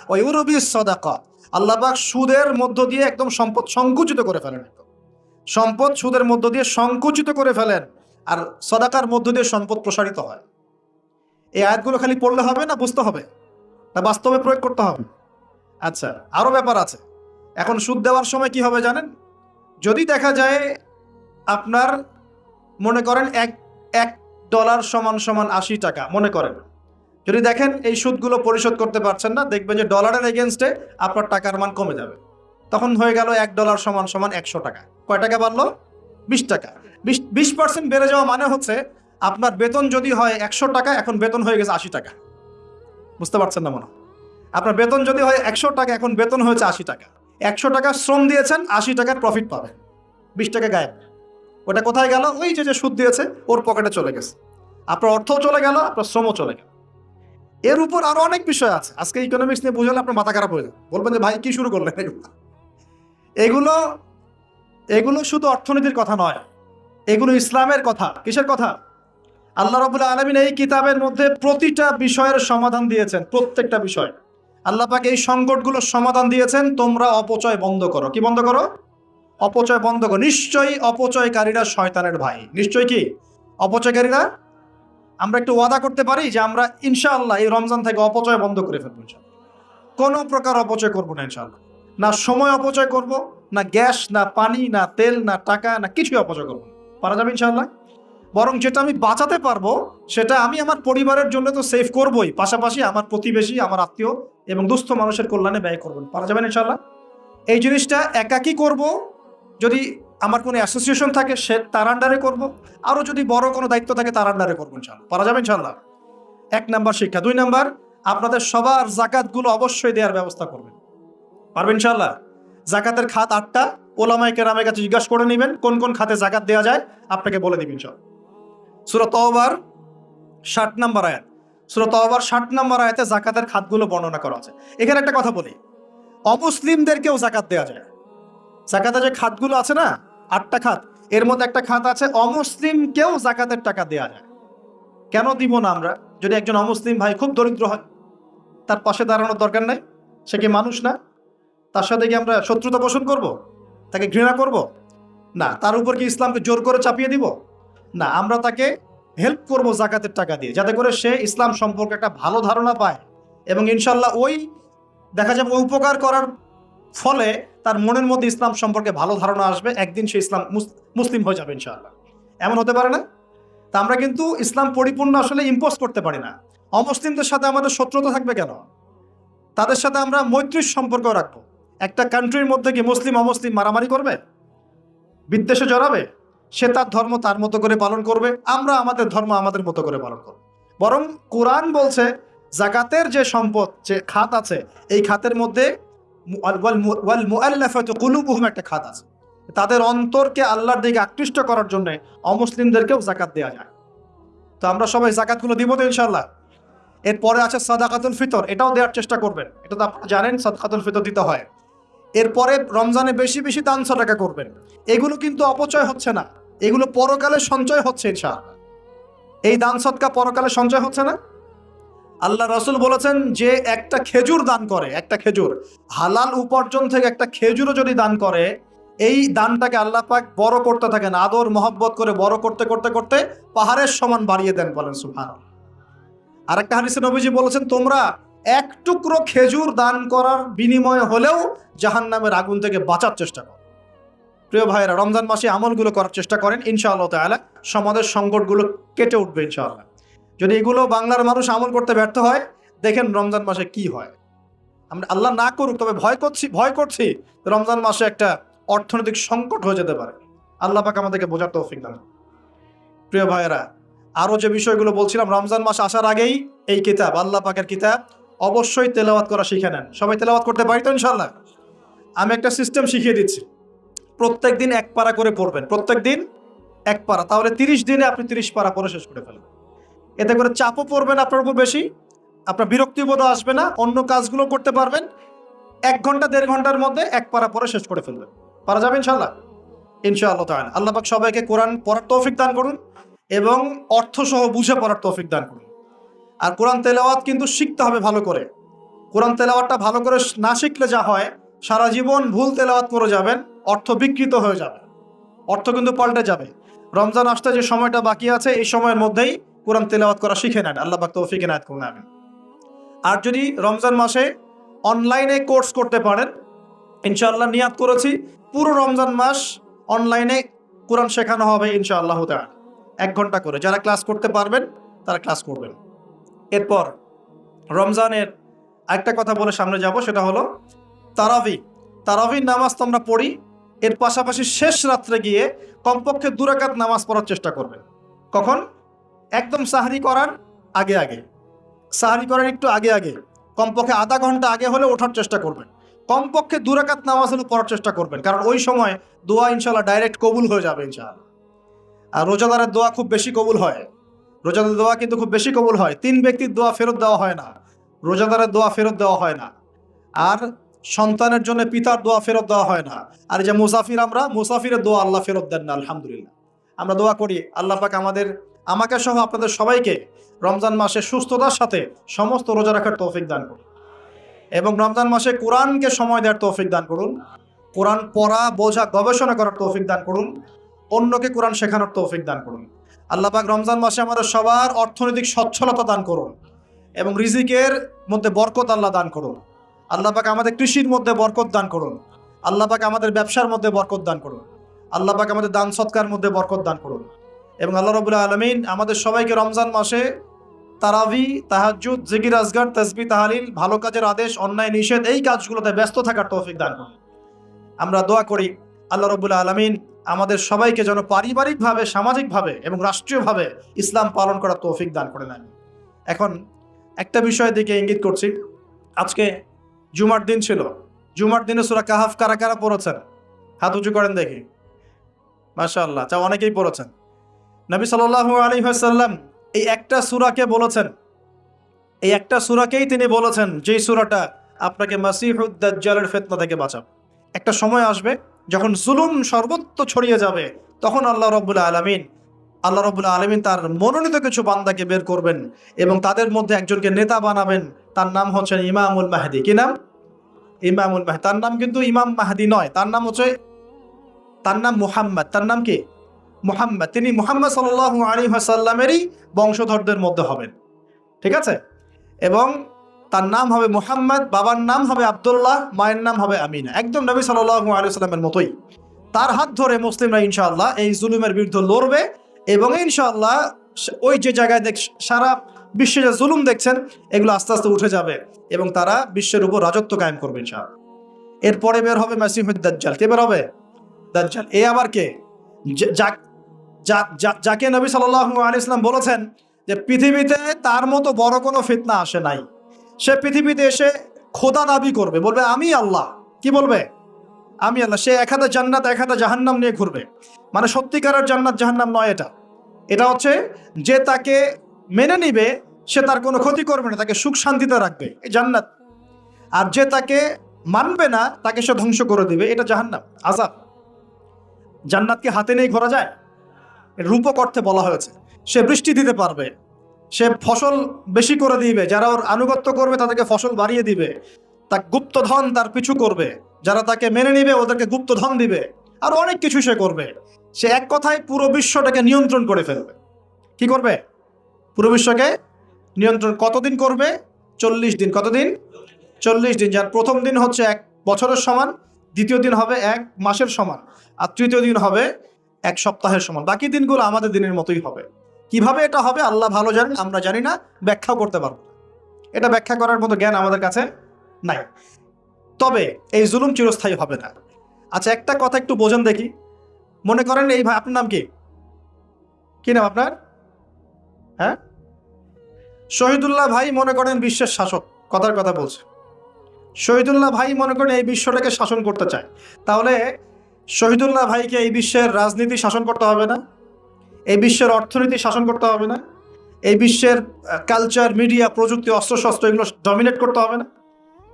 ওয়া ইউরবিস সাদাকা। আল্লাহ পাক সুদের মধ্য দিয়ে একদম সম্পদ সংকুচিত করে ফেলেন। সম্পদ সুদের মধ্য দিয়ে সংকুচিত করে ফেলেন, আর সাদাকার মধ্য দিয়ে সম্পদ প্রসারিত হয়। এই আয়াতগুলো খালি পড়লে হবে না, বুঝতে হবে, তা বাস্তবে প্রয়োগ করতে হবে। আচ্ছা, আরো ব্যাপার আছে। এখন সুদ দেওয়ার সময় কি হবে জানেন? যদি দেখা যায় আপনার, মনে করেন $1 সমান 80 টাকা, মনে করেন, যদি দেখেন এই সুদগুলো পরিশোধ করতে পারছেন না, দেখবেন যে ডলারের এগেনস্টে আপনার টাকার মান কমে যাবে। তখন হয়ে গেল $1 সমান 100 টাকা। কয় টাকা বাড়লো? 20 টাকা। 20% বেড়ে যাওয়া মানে হচ্ছে আপনার বেতন যদি হয় 100 টাকা, এখন বেতন হয়ে গেছে 80 টাকা। বুঝতে পারছেন না মনে হয়? আপনার বেতন যদি হয় 100 টাকা, এখন বেতন হয়েছে 80 টাকা। 100 টাকা শ্রম দিয়েছেন, 80 টাকার প্রফিট পাবেন, 20 টাকা গায়েব। ওটা কোথায় গেল? ওই যে সুদ দিয়েছে ওর পকেটে চলে গেছে। আপনার অর্থও চলে গেল, আপনার শ্রমও চলে গেল। এর উপর আরো অনেক বিষয় আছে। আজকে ইকোনমিক্স নিয়ে বুঝালে আপনার মাথা খারাপ হয়ে যাবে, বলবেন যে ভাই কি শুরু করলেন এগুলো। এগুলো শুধু অর্থনীতির কথা নয়, এগুলো ইসলামের কথা। কিসের কথা? আল্লাহ রাব্বুল আলামিন এই কিতাবের মধ্যে প্রতিটা বিষয়ের সমাধান দিয়েছেন। প্রত্যেকটা বিষয় আল্লাহ পাক এই সংকটগুলোর সমাধান দিয়েছেন। তোমরা অপচয় বন্ধ করো। কি বন্ধ করো? অপচয় বন্ধ করো। নিশ্চয়ই অপচয়কারীরা শয়তানের ভাই। নিশ্চয়ই কি অপচয়কারীরা? আমরা একটু ওয়াদা করতে পারি যে আমরা ইনশাআল্লাহ এই রমজান থেকে অপচয় বন্ধ করে ফেলবো। কোনো প্রকার অপচয় করবো না ইনশাআল্লাহ। না সময় অপচয় করব, না গ্যাস, না পানি, না তেল, না টাকা, না কিছুই অপচয় করবো না। পারা যাবে ইনশাআল্লাহ? বরং যেটা আমি বাঁচাতে পারবো সেটা আমি আমার পরিবারের জন্য তো সেভ করবোই, পাশাপাশি আমার প্রতিবেশী, আমার আত্মীয় এবং দুস্থ মানুষের কল্যাণে ব্যয় করবেন। পারা যাবেন ইনশাআল্লাহ? এই জিনিসটা একাকী করব, যদি আমার কোনো অ্যাসোসিয়েশন থাকে সে তার আন্ডারে করবো, আরও যদি বড় কোনো দায়িত্ব থাকে তার আন্ডারে করবো ইনশাআল্লাহ। পারা যাবে ইনশাআল্লাহ? 1 নাম্বার শিক্ষা। 2 নাম্বার, আপনাদের সবার জাকাতগুলো অবশ্যই দেওয়ার ব্যবস্থা করবেন। পারবেন ইনশাআল্লাহ? জাকাতের খাত 8টা। ওলামায়ে কেরামের কাছে জিজ্ঞাসা করে নেবেন কোন কোন খাতে জাকাত দেওয়া যায়, আপনাকে বলে দিবেন ইনশাআল্লাহ। সূরা তাওবার 60 নম্বর আয়াত। সূরা তাওবার 60 নম্বর আয়াতে জাকাতের খাতগুলো বর্ণনা করা আছে। এখানে একটা কথা বলি, অমুসলিমদেরকেও জাকাত দেওয়া যায়। জাকাতের যে খাতগুলো আছে না, 8টা খাত, এর মধ্যে একটা খাত আছে অমুসলিমকেও জাকাতের টাকা দেওয়া যায়। কেন দিব না আমরা? যদি একজন অমুসলিম ভাই খুব দরিদ্র হয়, তার পাশে দাঁড়ানোর দরকার নাই? সে কি মানুষ না? তার সাথে কি আমরা শত্রুতা পোষণ করব? তাকে ঘৃণা করব? না। তার উপর কি ইসলামকে জোর করে চাপিয়ে দিব? না। আমরা তাকে হেল্প করব জাকাতের টাকা দিয়ে, যাতে করে সে ইসলাম সম্পর্কে একটা ভালো ধারণা পায়, এবং ইনশাল্লাহ ওই দেখা যাবে ওই উপকার করার ফলে তার মনের মধ্যে ইসলাম সম্পর্কে ভালো ধারণা আসবে, একদিন সে মুসলিম হয়ে যাবে ইনশাআল্লাহ। এমন হতে পারে না? তা আমরা কিন্তু ইসলাম পরিপূর্ণ আসলে ইম্পোজ করতে পারি না। অমুসলিমদের সাথে আমাদের শত্রুতা থাকবে কেন? তাদের সাথে আমরা মৈত্রীর সম্পর্ক রাখবো। একটা কান্ট্রির মধ্যে কি মুসলিম অমুসলিম মারামারি করবে? বিদ্বেষে জড়াবে? সে তার ধর্ম তার মতো করে পালন করবে, আমরা আমাদের ধর্ম আমাদের মতো করে পালন করব। বরং কোরআন বলছে জাকাতের যে সম্পদ, যে খাত আছে, এই খাতের মধ্যে ওয়াল মুআল্লাফাতু কুলুবুহুম একটা খাত আছে। তাদের অন্তরকে আল্লাহর দিকে আকৃষ্ট করার জন্য অমুসলিমদেরকেও জাকাত দেওয়া যায়। তো আমরা সবাই জাকাতগুলো দিব তো ইনশাআল্লাহ। এরপরে আছে সাদাকাতুল ফিতর, এটাও দেওয়ার চেষ্টা করবেন। এটা তো আপনারা জানেন সাদাকাতুল ফিতর দিতে হয়। এরপরে রমজানে বেশি বেশি দান সদকা করবেন। এগুলো কিন্তু অপচয় হচ্ছে না, এগুলো পরকালে সঞ্চয় হচ্ছে ইনশাআল্লাহ। এই দান সদকা পরকালে সঞ্চয় হচ্ছে না। আল্লাহ রাসূল বলেছেন যে একটা খেজুর দান করে, একটা খেজুর হালাল উপার্জন থেকে একটা খেজুরও যদি দান করে, এই দানটাকে আল্লাহ পাক বড় করতে থাকেন, আদর মহব্বত করে বড় করতে করতে করতে পাহাড়ের সমান বাড়িয়ে দেন। বলেন সুবহানাল্লাহ। আর একটা হাদিসে নবীজি বলেছেন, তোমরা এক টুকরো খেজুর দান করার বিনিময়ে হলেও জাহান্নামের আগুন থেকে বাঁচার চেষ্টা করো। প্রিয় ভাইয়েরা, রমজান মাসে আমলগুলো করার চেষ্টা করেন, ইনশাআল্লাহ তাআলা সমাজের সংকটগুলো কেটে উঠবে ইনশাআল্লাহ। যদি এগুলো বাংলার মানুষ আমল করতে ব্যর্থ হয়, দেখেন রমজান মাসে কি হয়। আমরা আল্লাহ না করুক, তবে ভয় করছি রমজান মাসে একটা অর্থনৈতিক সংকট হয়ে যেতে পারে। আল্লাহ পাক আমাদেরকে বোঝার তৌফিক দান। প্রিয় ভাইয়েরা, আরো যে বিষয়গুলো বলছিলাম, রমজান মাস আসার আগেই এই কিতাব, আল্লাহ পাকের কিতাব, অবশ্যই তেলাওয়াত করা শিখে নেন। সবাই তেলাওয়াত করতে পারি তো ইনশাআল্লাহ? আমি একটা সিস্টেম শিখিয়ে দিচ্ছি। প্রত্যেক দিন এক পারা করে পড়বেন, প্রত্যেক দিন এক পারা। তাহলে 30 দিনে আপনি 30 পারা পড়ে শেষ করে ফেলবেন। এতে করে চাপও পড়বেন আপনার উপর বেশি, আপনার বিরক্তিবোধ আসবে না, অন্য কাজগুলো করতে পারবেন। 1 ঘন্টা 1.5 ঘন্টার মধ্যে এক পারা পড়ে শেষ করে ফেলবেন। পারা যাবে ইনশাআল্লাহ? ইনশাআল্লাহ তাআলা। আল্লাহ পাক সবাইকে কোরআন পড়ার তৌফিক দান করুন এবং অর্থ সহ বুঝে পড়ার তৌফিক দান করুন। আর কোরআন তেলাওয়াত কিন্তু শিখতে হবে ভালো করে। কোরআন তেলাওয়াতটা ভালো করে না শিখলে যা হয়, সারা জীবন ভুল তেলাওয়াত করে যাবেন, অর্থ বিকৃত হয়ে যাবে, অর্থ কিন্তু পাল্টে যাবে। রমজান আসতে যে সময়টা বাকি আছে, এই সময়ের মধ্যেই কোরআন তেলাওয়াত করা শিখে নেন। আল্লাহ পাক তৌফিক এনায়েত করুন, আমিন। আর যদি রমজান মাসে অনলাইনে কোর্স করতে পারেন, ইনশাআল্লাহ নিয়াত করেছি পুরো রমজান মাস অনলাইনে কোরআন শেখানো হবে ইনশাআল্লাহ তাআলা। 1 ঘন্টা করে যারা ক্লাস করতে পারবেন তারা ক্লাস করবেন। এরপর রমজানের একটা কথা বলে সামনে যাব, সেটা হলো তারাবির নামাজ তো আমরা পড়ি। এর পাশাপাশি শেষ রাত্রে গিয়ে কমপক্ষে 2 রাকাত নামাজ পড়ার চেষ্টা করবেন। কখন? একদম সাহরি করার আগে আগে, সাহরি করার একটু আগে আগে, কমপক্ষে আধা ঘন্টা আগে হলে ওঠার চেষ্টা করবেন। কমপক্ষে 2 রাকাত নামাজ হলে পড়ার চেষ্টা করবেন, কারণ ওই সময় দোয়া ইনশাআল্লাহ ডাইরেক্ট কবুল হয়ে যাবে ইনশাআল্লাহ। আর রোজাদারের দোয়া খুব বেশি কবুল হয়, রোজাদারের দোয়া কিন্তু খুব বেশি কবুল হয়। 3 ব্যক্তির দোয়া ফেরত দেওয়া হয় না, রোজাদারের দোয়া ফেরত দেওয়া হয় না। আর সন্তানের জন্য পিতার দোয়া ফেরত দেওয়া হয় না। আর যে মুসাফির, আমরা মুসাফিরের দোয়া আল্লাহ ফেরত দেন না। আলহামদুলিল্লাহ, আমরা দোয়া করি আল্লাহ পাক আমাকে সহ আপনাদের সবাইকে রমজান মাসে সুস্থতার সাথে সমস্ত রোজা রাখার তৌফিক দান করুন এবং রমজান মাসে কোরআনকে সময় দেওয়ার তৌফিক দান করুন, কোরআন পড়া, বোঝা, গবেষণা করার তৌফিক দান করুন, অন্যকে কোরআন শেখানোর তৌফিক দান করুন। আল্লাহ পাক রমজান মাসে আমাদের সবার অর্থনৈতিক সচ্ছলতা দান করুন এবং রিজিকের মধ্যে বরকত আল্লাহ দান করুন। আল্লাহ পাক আমাদের কৃষির মধ্যে বরকত দান করুন। আল্লাহ পাক আমাদের ব্যবসার মধ্যে বরকত দান করুন। আল্লাহ পাক আমাদের দান সৎকার মধ্যে বরকত দান করুন এবং আল্লাহ রাব্বুল আলামিন আমাদের সবাইকে রমজান মাসে তারাবি, তাহাজ্জুদ, জিকির, আজগার, তাসবিহ, তাহলিল, ভালো কাজের আদেশ, অন্যায় নিষেধ, এই কাজগুলোতে ব্যস্ত থাকার তৌফিক দান করুন। আমরা দোয়া করি আল্লাহ রাব্বুল আলামিন আমাদের সবাইকে যেন পারিবারিকভাবে, সামাজিকভাবে এবং রাষ্ট্রীয়ভাবে ইসলাম পালন করার তৌফিক দান করে নেন। এখন একটা বিষয়ের দিকে ইঙ্গিত করছি। আজকে জুমার দিন ছিল। জুমার দিনে সূরা কাহাফ কারা কারা পড়েছেন? হাত উঁচু করেন দেখি। মাশাআল্লাহ, অনেকেই পড়েছেন। নবী সাল্লাল্লাহু আলাইহি ওয়াসাল্লাম এই একটা সূরাকে বলেছেন, এই একটা সূরাকেই তিনি বলেছেন যেই সূরাটা আপনাকে মাসিহুদ দাজ্জালের ফিতনা থেকে বাঁচাবে। একটা সময় আসবে যখন জুলুম সর্বত্র ছড়িয়ে যাবে, তখন আল্লাহ রাব্বুল আলামিন তার মনোনীত কিছু বান্দাকে বের করবেন এবং তাদের মধ্যে একজনকে নেতা বানাবেন। তার নাম হচ্ছে ইমামুল মাহদি। কি নাম? ইমামুল মাহদি। তার নাম কিন্তু ইমাম মাহদি নয়, তার নাম মুহাম্মদ। তার নাম কি? মুহাম্মদ। তিনি মুহাম্মদ সাল্লাল্লাহু আলাইহি ওয়াসাল্লামেরই বংশধরদের মধ্যে হবেন, ঠিক আছে? এবং তার নাম হবে মুহাম্মদ, বাবার নাম হবে আব্দুল্লাহ, মায়ের নাম হবে আমিনা, একদম নবী সাল্লাল্লাহু আলাইহি ওয়াসাল্লামের মতোই। তার হাত ধরে মুসলিমরা ইনশাআল্লাহ এই জুলুমের বিরুদ্ধে লড়বে এবং ইনশাআল্লাহ ওই যে জায়গায় সারা বিশ্বে যে জুলুম দেখছেন, এগুলো আস্তে আস্তে উঠে যাবে এবং তারা বিশ্বের উপর রাজত্ব কায়েম করবে ইনশাআল্লাহ। এরপরে বের হবে মাসিহুদ দাজ্জাল। কে বের হবে? দাজ্জাল। এ আবার কে? যাকে নবী সাল্লাল্লাহু আলাইহি ওয়াসাল্লাম বলেছেন যে পৃথিবীতে তার মতো বড় কোনো ফিতনা আসে নাই। সে পৃথিবীতে এসে খোদা দাবি করবে, বলবে আমি আল্লাহ। কি বলবে? আমি আল্লাহ। সে এক হাতে জান্নাত এক হাতে জাহান্নাম নিয়ে ঘুরবে। মানে সত্যিকারের জান্নাত জাহান্নাম নয় এটা। এটা হচ্ছে যে তাকে মেনে নিবে সে তার কোনো ক্ষতি করবে না, তাকে সুখ শান্তিতে রাখবে, এই জান্নাত। আর যে তাকে মানবে না তাকে সে ধ্বংস করে দিবে, এটা জাহান্নাম, আযাব। জান্নাতকে হাতে নিয়ে ঘোরা যায়? রূপক অর্থে বলা হয়েছে। সে বৃষ্টি দিতে পারবে, সে ফসল বেশি করে দিবে, যারা ওর আনুগত্য করবে তাদেরকে ফসল বাড়িয়ে দিবে, তা গুপ্তধন তার পিছু করবে, যারা তাকে মেনে নিবে ওদেরকে গুপ্তধন দিবে, আর অনেক কিছু সে করবে। সে এক কথায় পুরো বিশ্বটাকে নিয়ন্ত্রণ করে ফেলবে। কি করবে? পুরো বিশ্বকে নিয়ন্ত্রণ। কতদিন করবে? 40 দিন। কতদিন? 40 দিন। যার প্রথম দিন হচ্ছে 1 বছরের সমান, দ্বিতীয় দিন হবে 1 মাসের সমান, আর তৃতীয় দিন হবে 1 সপ্তাহের সমান। বাকি দিনগুলো আমাদের দিনের মতোই হবে। কিভাবে এটা হবে আল্লাহ ভালো জানেন, আমরা জানি না, ব্যাখ্যাও করতে পারবো না। এটা ব্যাখ্যা করার মতো জ্ঞান আমাদের কাছে নাই। তবে এই জুলুম চিরস্থায়ী হবে না। আচ্ছা, একটা কথা একটু বোঝেন দেখি। মনে করেন এই ভাই, আপনার নাম কি? কি নাম আপনার? হ্যাঁ, শহীদুল্লাহ ভাই মনে করেন বিশ্বের শাসক, কথার কথা বলছে। শহীদুল্লাহ ভাই মনে করেন এই বিশ্বটাকে শাসন করতে চায়। তাহলে শহীদুল্লাহ ভাইকে এই বিশ্বের রাজনীতি শাসন করতে হবে না? এই বিশ্বের অর্থনীতি শাসন করতে হবে না? এই বিশ্বের কালচার, মিডিয়া, প্রযুক্তি, অস্ত্রশস্ত্র এগুলো ডমিনেট করতে হবে না?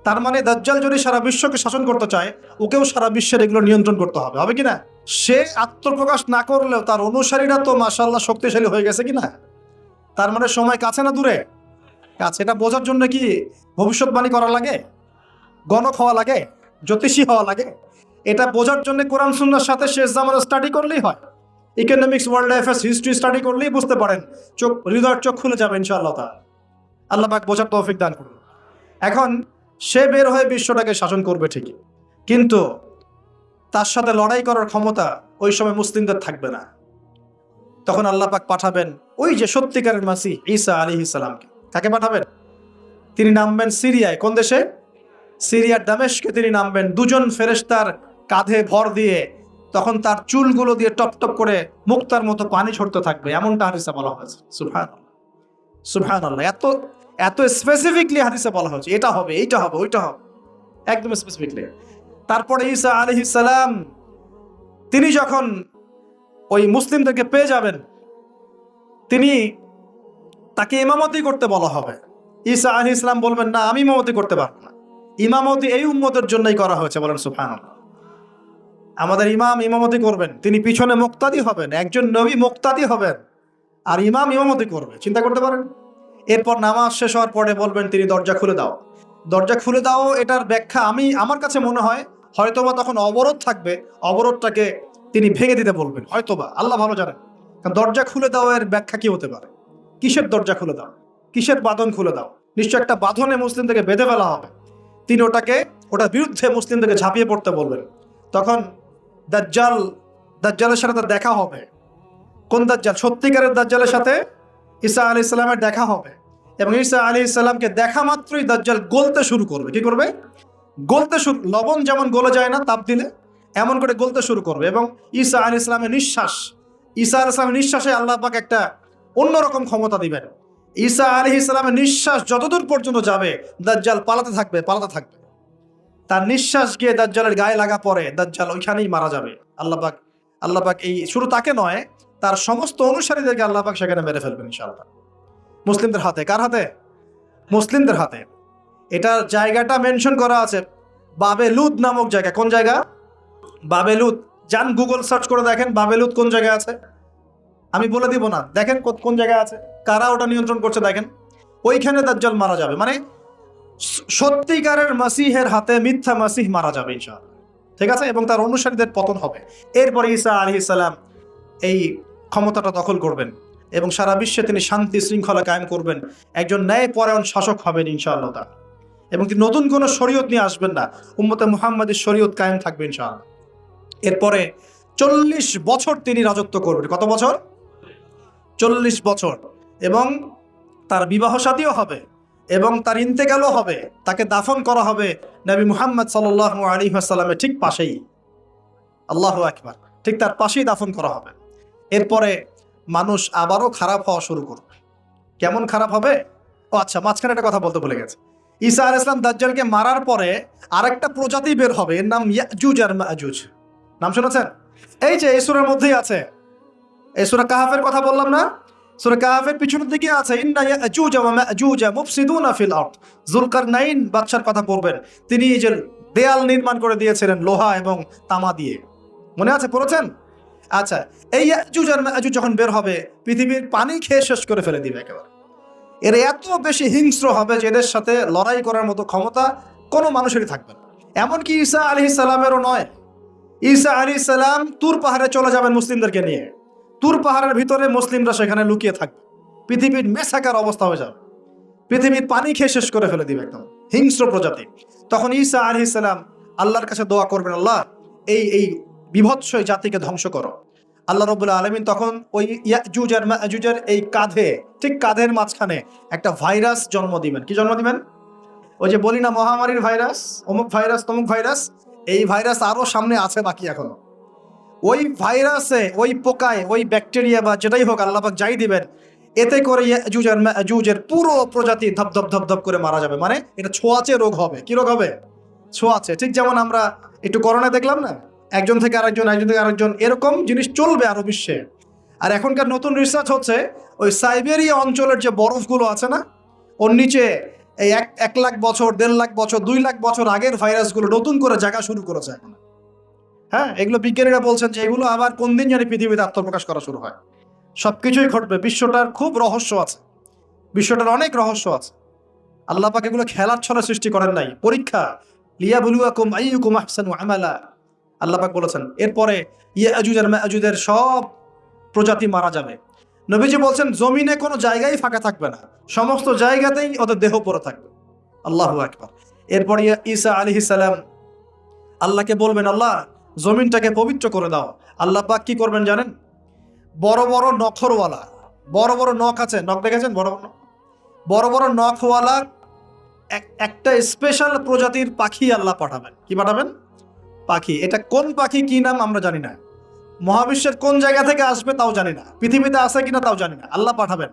তার মানে দাজ্জাল যদি সারা বিশ্বকে শাসন করতে চায়, ওকেও সারা বিশ্বের এগুলো নিয়ন্ত্রণ করতে হবে, হবে কিনা? সে আত্মপ্রকাশ না করলেও তার অনুসারীরা তো মাশাআল্লাহ শক্তিশালী হয়ে গেছে কিনা? তার মানে সময় কাছে না দূরে? কাছে। এটা বোঝার জন্য কি ভবিষ্যৎবাণী করা লাগে? গণক হওয়া লাগে? জ্যোতিষী হওয়া লাগে? এটা বোঝার জন্য কোরআন সুন্নাহর সাথে শেষ জামানা স্টাডি করলেই হয়। Economics, world affairs, history study করলেই বুঝতে পারেন, হৃদয়ের চোখ খুলে যাবে ইনশাআল্লাহ তাআলা। আল্লাহ পাক বোঝার তৌফিক দান করুন। এখন সে বের হয়ে বিশ্বটাকে শাসন করবে ঠিকই, কিন্তু তার সাথে লড়াই করার ক্ষমতা ওই সময় মুসলিমদের থাকবে না। তখন আল্লাহ পাক পাঠাবেন ওই যে সত্যিকারের মাসিহ ঈসা আলাইহিস সালামকে। কাকে পাঠাবেন? তিনি নামবেন সিরিয়ায়। কোন দেশে? সিরিয়ার দামেস্কে তিনি নামবেন, 2 জন ফেরেশতার কাঁধে ভর দিয়ে। তখন তার চুলগুলো দিয়ে টপ টপ করে মুক্তার মতো পানি ছড়তে থাকবে, এমনটা হাদিসে বলা হয়েছে। সুবহানাল্লাহ, সুবহানাল্লাহ। এত এত স্পেসিফিকলি হাদিসে বলা হয়েছে, এটা হবে, এইটা হবে, ওইটা হবে, একদম স্পেসিফিকলি। তারপরে ঈসা আলাইহিস সালাম তিনি যখন ওই মুসলিমদেরকে পেয়ে যাবেন, তিনি তাকে ইমামতি করতে বলা হবে। ঈসা আলাইহিস সালাম বলবেন, না, আমি ইমামতি করতে পারবো না। ইমামতি এই উম্মতের জন্যই করা হয়েছে। বলেন সুবহানাল্লাহ। আমাদের ইমাম ইমামতি করবেন, তিনি পিছনে মুক্তাদি হবেন। একজন নবী মুক্তাদি হবেন, আর ইমাম ইমামতি করবে। চিন্তা করতে পারেন? এরপর নামাজ শেষ হওয়ার পরে বলবেন তিনি, দরজা খুলে দাও, দরজা খুলে দাও। এটার ব্যাখ্যা আমার কাছে মনে হয় হয়তোবা তখন অবরোধ থাকবে, অবরোধটাকে তিনি ভেঙে দিতে বলবেন, হয়তোবা, আল্লাহ ভালো জানেন। কারণ দরজা খুলে দাও এর ব্যাখ্যা কি হতে পারে? কিসের দরজা খুলে দাও? কিসের বাঁধন খুলে দাও? নিশ্চয় একটা বাঁধনে মুসলিমদেরকে বেঁধে ফেলা হবে। তিনি ওটার বিরুদ্ধে মুসলিমদেরকে ঝাঁপিয়ে পড়তে বলবেন। তখন দাজ্জালের সাথে তার দেখা হবে। কোন দাজ্জাল? সত্যিকারের দাজ্জালের সাথে ঈসা আলাইহিস সালামের দেখা হবে। এবং ঈসা আলাইহিস সালামকে দেখা মাত্রই দাজ্জাল গলতে শুরু করবে। কি করবে? গলতে শুরু। লবণ যেমন গলে যায় না তাপ দিলে, এমন করে গলতে শুরু করবে। এবং ঈসা আলাইহিস সালামের নিঃশ্বাসে আল্লাহ পাক একটা অন্যরকম ক্ষমতা দিবেন। ঈসা আলাইহিস সালামের নিঃশ্বাস যতদূর পর্যন্ত যাবে দাজ্জাল পালাতে থাকবে। তার নিঃশ্বাস গিয়ে দাজ্জালের গায়ে লাগা পরে দাজ্জাল ওইখানেই মারা যাবে। আল্লাহ পাক এই শুধু তাকে নয়, তার সমস্ত অনুসারীদেরকে আল্লাহ পাক সেখানে মেরে ফেলবেন ইনশাআল্লাহ। মুসলিমদের হাতে। কার হাতে? মুসলিমদের হাতে। এটার জায়গাটা মেনশন করা আছে, বাবেলুদ নামক জায়গা। কোন জায়গা? বাবেলুদ। যান গুগল সার্চ করে দেখেন বাবেলুদ কোন জায়গায় আছে। আমি বলে দিব না, দেখেন কোন জায়গায় আছে, কারা ওটা নিয়ন্ত্রণ করছে দেখেন। ওইখানে দাজ্জাল মারা যাবে। মানে সত্যিকারের মাসিহের হাতে মিথ্যা মাসিহ মারা যাবে ইনশাআল্লাহ। ঠিক আছে? এবং তার অনুসারীদের পতন হবে। এরপরে ঈসা আলাইহিস সালাম এই ক্ষমতাটা দখল করবেন এবং সারা বিশ্বে তিনি শান্তি শৃঙ্খলা কায়েম করবেন। একজন ন্যায়পরায়ণ শাসক হবেন ইনশাআল্লাহ তাআলা। এবং তিনি নতুন কোনো শরীয়ত নিয়ে আসবেন না, উম্মতে মুহাম্মাদের শরীয়ত কায়েম থাকবে ইনশাআল্লাহ। এরপরে 40 বছর তিনি রাজত্ব করবেন। কত বছর? 40 বছর। এবং তার বিবাহ শাদীও হবে এবং তার ইন্তেকালও হবে। তাকে দাফন করা হবে নবী মুহাম্মদ সাল্লাল্লাহু আলাইহি ওয়াসাল্লামের ঠিক পাশেই। আল্লাহু আকবার। ঠিক তার পাশেই দাফন করা হবে। এরপরে মানুষ আবারও খারাপ হওয়া শুরু করবে। কেমন খারাপ হবে? ও আচ্ছা, মাঝখানে একটা কথা বলতে ভুলে গেছে। ঈসা আলাইহিস সালাম দাজ্জালকে মারার পরে আরেকটা প্রজাতি বের হবে, এর নাম ইয়াজুজ আর মাজুজ। নাম শুনেছেন? এই যে এই সূরার মধ্যেই আছে, এই সূরা কাহাফের কথা বললাম না? সূরা কাহাফের পিছনের দিকে আছে ইন্না ইয়াজুজ ওয়া মাজুজ মুফসিদুনা ফিল আরদ। যুলকারনাইন বাদশার কথা পড়বেন, তিনি এই যে দেয়াল নির্মাণ করে দিয়েছিলেন লোহা এবং তামা দিয়ে, মনে আছে, পড়েছেন? আচ্ছা, এই ইয়াজুজ আর মাজুজ যখন বের হবে, পৃথিবীর পানি খেয়ে শেষ করে ফেলে দিবে একেবারে। এর এত বেশি হিংস্র হবে যে এদের সাথে লড়াই করার মতো ক্ষমতা কোনো মানুষেরই থাকবে না। এমনকি ঈসা আলাইহিস সালামেরও নয়। ঈসা আলাইহিস সালাম তুর পাহাড়ে চলে যাবেন মুসলিমদেরকে নিয়ে। তুর পাহাড়ের ভিতরে মুসলিমরা সেখানে লুকিয়ে থাকবে। পৃথিবীর মেসাকার অবস্থা হয়ে যাবে, পৃথিবীর পানি খেয়ে শেষ করে ফেলে দিবে একদম হিংস্র প্রজাতি। তখন ঈসা আলাইহিস সালাম আল্লাহর কাছে দোয়া করবেন, আল্লাহ এই বিভৎস এই জাতিকে ধ্বংস করো। আল্লাহ রাব্বুল আলামিন তখন ওই ইয়াজুজ আর মাজুজের এই কাঁধে, ঠিক কাঁধের মাঝখানে একটা ভাইরাস জন্ম দিবেন। কি জন্ম দিবেন? ওই যে বলি না মহামারীর ভাইরাস, অমুক ভাইরাস তমুক ভাইরাস, এই ভাইরাস আরো সামনে আছে বাকি এখনো। ওই ভাইরাসে, ওই পোকায়, ওই ব্যাকটেরিয়া বা যেটাই হোক আল্লাহ পাক যাই দিবেন, এতে করে ইয়াজুজ আর মাজুজের পুরো প্রজাতি ধপ ধপ ধপ ধপ করে মারা যাবে। মানে এটা ছোঁয়াচে রোগ হবে। কি রোগ হবে? ছোঁয়াচে। ঠিক যেমন আমরা একটু করোনা দেখলাম না, একজন থেকে আরেকজন, একজন থেকে আরেকজন, এরকম জিনিস চলবে আরো বিশ্বে। আর এখনকার নতুন রিসার্চ হচ্ছে ওই সাইবেরিয়া অঞ্চলের যে বরফগুলো আছে না, ওর নিচে এই 1 লাখ বছর, 1.5 লাখ বছর, 2 লাখ বছর আগের ভাইরাসগুলো নতুন করে জায়গা শুরু করেছে এখন। হ্যাঁ, এগুলো বিজ্ঞানীরা বলছেন যে এগুলো আবার কোন দিন জানি পৃথিবীতে আত্মপ্রকাশ করা শুরু হয়। সবকিছুই ঘটবে। বিশ্বটার খুব রহস্য আছে, বিশ্বটার অনেক রহস্য আছে। আল্লাহ পাক এগুলো খেলার ছলে সৃষ্টি করেন নাই, পরীক্ষা। লিয়াবলুয়াকুম আইয়ুকুম আহসানু আমালা, আল্লাহ পাক বলেছেন। এরপরে ইয়াজুজ আর মাজুজের সব প্রজাতি মারা যাবে। নবীজি বলছেন জমিনে কোনো জায়গায় ফাঁকা থাকবে না, সমস্ত জায়গাতেই ওদের দেহ পড়ে থাকবে। আল্লাহু আকবার। এরপরে ঈসা আলাইহিস সালাম আল্লাহকে বলবেন, আল্লাহ জমিনটাকে পবিত্র করে দাও। আল্লাহ পাক কি করবেন জানেন? বড় বড় নখরওয়ালা, বড় বড় নখ আছে, নখ দেখেছেন? বড় বড় বড় বড় নখওয়ালা একটা স্পেশাল প্রজাতির পাখি আল্লাহ পাঠাবেন। কি পাঠাবেন? পাখি। এটা কোন পাখি, কি নাম আমরা জানি না, মহাবিশ্বের কোন জায়গা থেকে আসবে তাও জানি না, পৃথিবীতে আছে কিনা তাও জানি না। আল্লাহ পাঠাবেন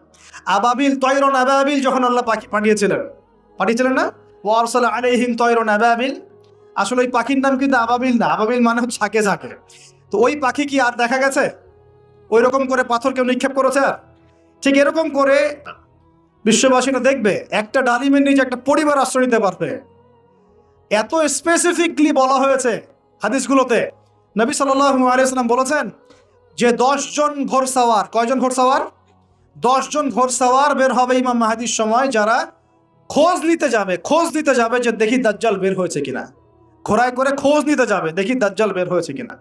আবাবিল, তয়রন আবাবিল। যখন আল্লাহ পাখি পাঠিয়েছিলেন না, ওয়ারসালা আলাইহিম তয়রন আবাবিল। আসলে ওই পাখির নাম কিন্তু আবাবিল না, আবাবিল মানে হচ্ছে ঝাঁকে ঝাঁকে। তো ওই পাখি কি আর দেখা গেছে? ওই রকম করে পাথর কেউ নিক্ষেপ করেছে? আর ঠিক এরকম করে বিশ্ববাসীরা দেখবে একটা ডালিমের নিচে একটা পরিবার আশ্রয় নিতে পারবে। এত স্পেসিফিকলি বলা হয়েছে হাদিসগুলোতে। নবী সাল্লাল্লাহু আলাইহি ওয়াসাল্লাম বলেছেন যে 10 জন ঘোড়সাওয়ার, কয়জন ঘোড়সাওয়ার? 10 জন ঘোড়সাওয়ার বের হবে ইমাম মাহদির সময়, যারা খোঁজ নিতে যাবে যে দেখি দাজ্জাল বের হয়েছে কিনা। ঘোড়ায় করে খোঁজ নিতে যাবে, দেখি দাজ্জাল বের হয়েছে কিনা।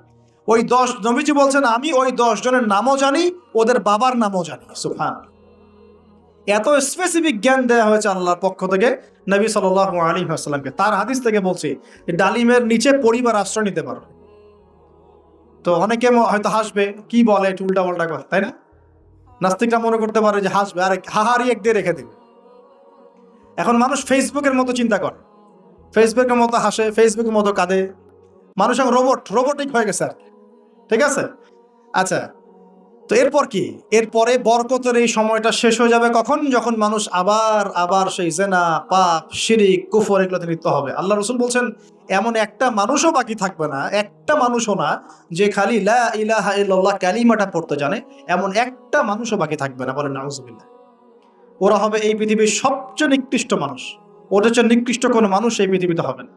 ওই 10, নবীজি বলছেন আমি ওই 10 জনের নামও জানি, ওদের বাবার নামও জানি। সুবহানাল্লাহ। এত স্পেসিফিক জ্ঞান দেওয়া হয়েছে আল্লাহর পক্ষ থেকে নবী সাল্লাল্লাহু আলাইহি ওয়াসাল্লামকে। তার হাদিস থেকে বলছি ডালিমের নিচে পরিবার আশ্রয় নিতে পারবে। তো অনেকে হয়তো হাসবে, কি বলে একটু উল্টা পাল্টা কথা, তাই না? নাস্তিকরা মনে করতে পারে যে হাসবে, আর হাহারি এক দিয়ে রেখে দিবে। এখন মানুষ ফেসবুকের মতো চিন্তা করে, ফেসবুকের মতো হাসে, ফেসবুকের মতো কাঁদে। মানুষ এখন রোবটিক হয়ে গেছে আর কি। ঠিক আছে? আচ্ছা, তো এরপর কি? এরপরে বরকতের এই সময়টা শেষ হয়ে যাবে কখন? যখন মানুষ আবার সেই জেনা, পাপ, শিরিক, কুফর এগুলোতে লিপ্ত হবে। আল্লাহ রাসূল বলছেন এমন একটা মানুষও বাকি থাকবে না, একটা মানুষও না যে খালি লা ইলাহা ইল্লাল্লাহ কালিমাটা পড়তে জানে, এমন একটা মানুষও বাকি থাকবে না। বলেন নাউজুবিল্লাহ। ওরা হবে এই পৃথিবীর সবচেয়ে নিকৃষ্ট মানুষ। ওদের চেয়ে নিকৃষ্ট কোনো মানুষ এই পৃথিবীতে হবে না।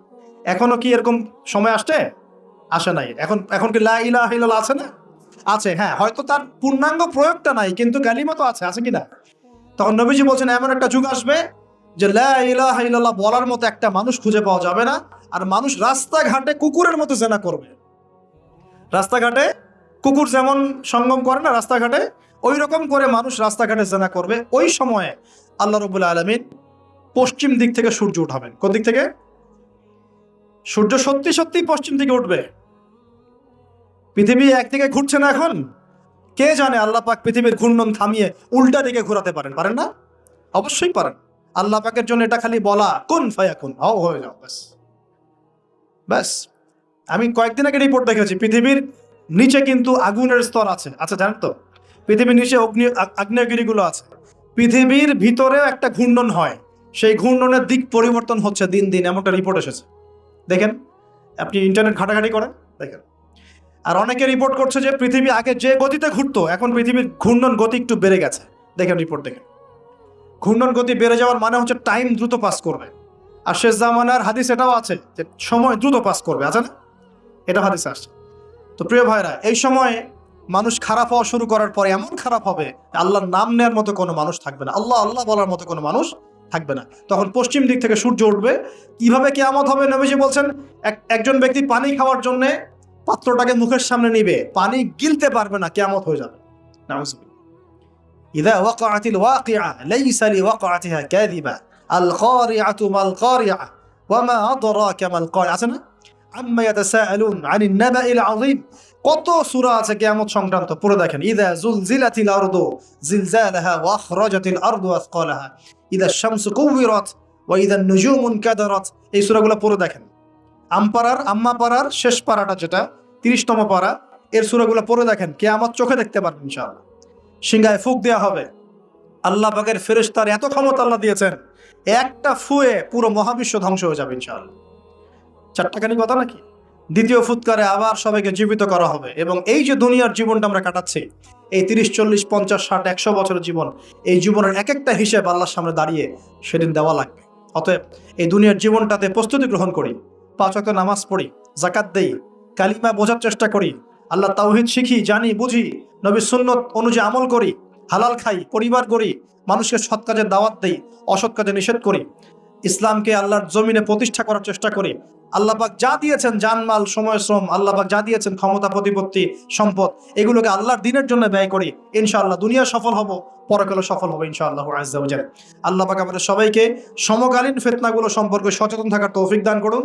এখনো কি এরকম সময় আসে নাই? এখন কি লা ইলাহা ইল্লাল্লাহ আছে না? আছে, হ্যাঁ, হয়তো তার পূর্ণাঙ্গ প্রয়োগটা নাই, কিন্তু কালিমা তো আছে কিনা? তখন নবীজি বলছেন এমন একটা যুগ আসবে যে লা ইলাহা ইল্লাল্লাহ বলার মতো একটা মানুষ খুঁজে পাওয়া যাবে না। আর মানুষ রাস্তাঘাটে কুকুরের মতো জেনা করবে। রাস্তাঘাটে কুকুর যেমন সঙ্গম করে না রাস্তাঘাটে, ওই রকম করে মানুষ রাস্তাঘাটে জেনা করবে। ওই সময়ে আল্লাহ রাব্বুল আলামিন পশ্চিম দিক থেকে সূর্য উঠাবেন। কোন দিক থেকে? সূর্য সত্যি সত্যি পশ্চিম দিকে উঠবে। পৃথিবী একদিকে ঘুরছে না এখন? কে জানে আল্লাহ পাক পৃথিবীর ঘূর্ণন থামিয়ে উল্টা দিকে ঘোরাতে পারেন না? অবশ্যই পারেন। আল্লাহ পাকের জন্য এটা খালি বলা, কুন ফায়াকুন, হয়ে যাও, ব্যাস। আমি কয়েকদিন আগে রিপোর্ট দেখেছি, পৃথিবীর নিচে কিন্তু আগুনের স্তর আছে, আচ্ছা জানেন তো? পৃথিবীর নিচে আগ্নেয়গিরিগুলো আছে। পৃথিবীর ভিতরেও একটা ঘূর্ণন হয়, সেই ঘূর্ণনের দিক পরিবর্তন হচ্ছে দিন দিন, এমনটা রিপোর্ট এসেছে। দেখেন, আপনি ইন্টারনেট ঘাটাঘাটি করেন, দেখেন। আর অনেকে রিপোর্ট করছে যে পৃথিবী আগে যে গতিতে ঘুরতো, এখন পৃথিবীর ঘূর্ণন গতি একটু বেড়ে গেছে। দেখেন রিপোর্ট দেখেন। ঘূর্ণন গতি বেড়ে যাওয়ার মানে হচ্ছে টাইম দ্রুত পাস করবে। আর শেষ জামানার হাদিস এটাও আছে যে সময় দ্রুত পাস করবে, আছে না? এটা হাদিসে আসছে। তো প্রিয় ভাইরা, এই সময়ে মানুষ খারাপ হওয়া শুরু করার পরে এমন খারাপ হবে, আল্লাহর নাম নেওয়ার মতো কোনো মানুষ থাকবে না, আল্লাহ আল্লাহ বলার মতো কোনো মানুষ থাকবে না। তখন পশ্চিম দিক থেকে সূর্য উঠবে। কিভাবে কিয়ামত হবে? নবীজি বলছেন, একজন ব্যক্তি পানি খাওয়ার জন্য পাত্রটাকে মুখের সামনে নিবে, পানি গিলতে পারবে না, কিয়ামত হয়ে যাবে। নাউযুবিল্লাহ। ইযা ওয়াকাআতিল ওয়াকিআ লাইসা লিওয়াকাআতিহা কাযিবা আল কারিআতু মাল কারিআ ওয়া মা আদরাকা মাল কারিআ, আছে না? আম্মা ইয়াতাসাআলুন আনিন নাবাইল আযীম। কত সূরা আছে কিয়ামত সংক্রান্ত, পড়ে দেখেন। ইযা যুলজিলাতিল আরদু জিলজালাহা ওয়া আখরাজাতিল আরদু আসকালাহা ইযা শামসু কুওয়িরাত ওয়া ইযা নুজুমু কাদারাত। এই সূরাগুলো পড়ে দেখেন। আম্মা পারার শেষ পারাটা, যেটা 30তম পারা, এর সূরাগুলো পড়ে দেখেন। কিয়ামত চোখে দেখতে পারবেন ইনশাআল্লাহ। সিংহায় ফুঁক দেওয়া হবে। আল্লাহ পাকের ফেরেশতার এত ক্ষমতা আল্লাহ দিয়েছেন, একটা ফুয়ে পুরো মহাবিশ্ব ধ্বংস হয়ে যাবে ইনশাআল্লাহ। চারটাখানি কথা নাকি? দ্বিতীয় ফুৎকারে আবার সবাইকে জীবিত করা হবে। এবং এই যে দুনিয়ার জীবনটা আমরা কাটাচ্ছি, এই 30, 40, 50, 60, 100 বছরের জীবন, এই জীবনের এক একটা হিসেব আল্লাহর সামনে দাঁড়িয়ে সেদিন দেওয়া লাগবে। অতএব এই দুনিয়ার জীবনটাতে প্রস্তুতি গ্রহণ করি, 5 ওয়াক্ত নামাজ পড়ি, যাকাত দেই, কালিমা বোঝার চেষ্টা করি, আল্লাহ তাওহীদ শিখি, জানি, বুঝি, নবীর সুন্নত অনুযায়ী আমল করি, হালাল খাই, পরিবার করি, মানুষকে সৎ কাজের দাওয়াত দেই, অসৎ কাজে নিষেধ করি, ইসলামকে আল্লাহর জমিনে প্রতিষ্ঠা করার চেষ্টা করি। আল্লাহ পাক যা দিয়েছেন, জানমাল, সময়, শ্রম, আল্লাহ পাক যা দিয়েছেন, ক্ষমতা, প্রতিপত্তি, সম্পদ, এগুলোকে আল্লাহর দ্বীনের জন্য ব্যয় করি। ইনশাআল্লাহ দুনিয়া সফল হব, পরকালে সফল হব ইনশাআল্লাহ আযজা ওয়া জাল। আল্লাহ পাক আমাদের সবাইকে সমকালীন ফিতনাগুলো সম্পর্কে সচেতন থাকার তৌফিক দান করুন।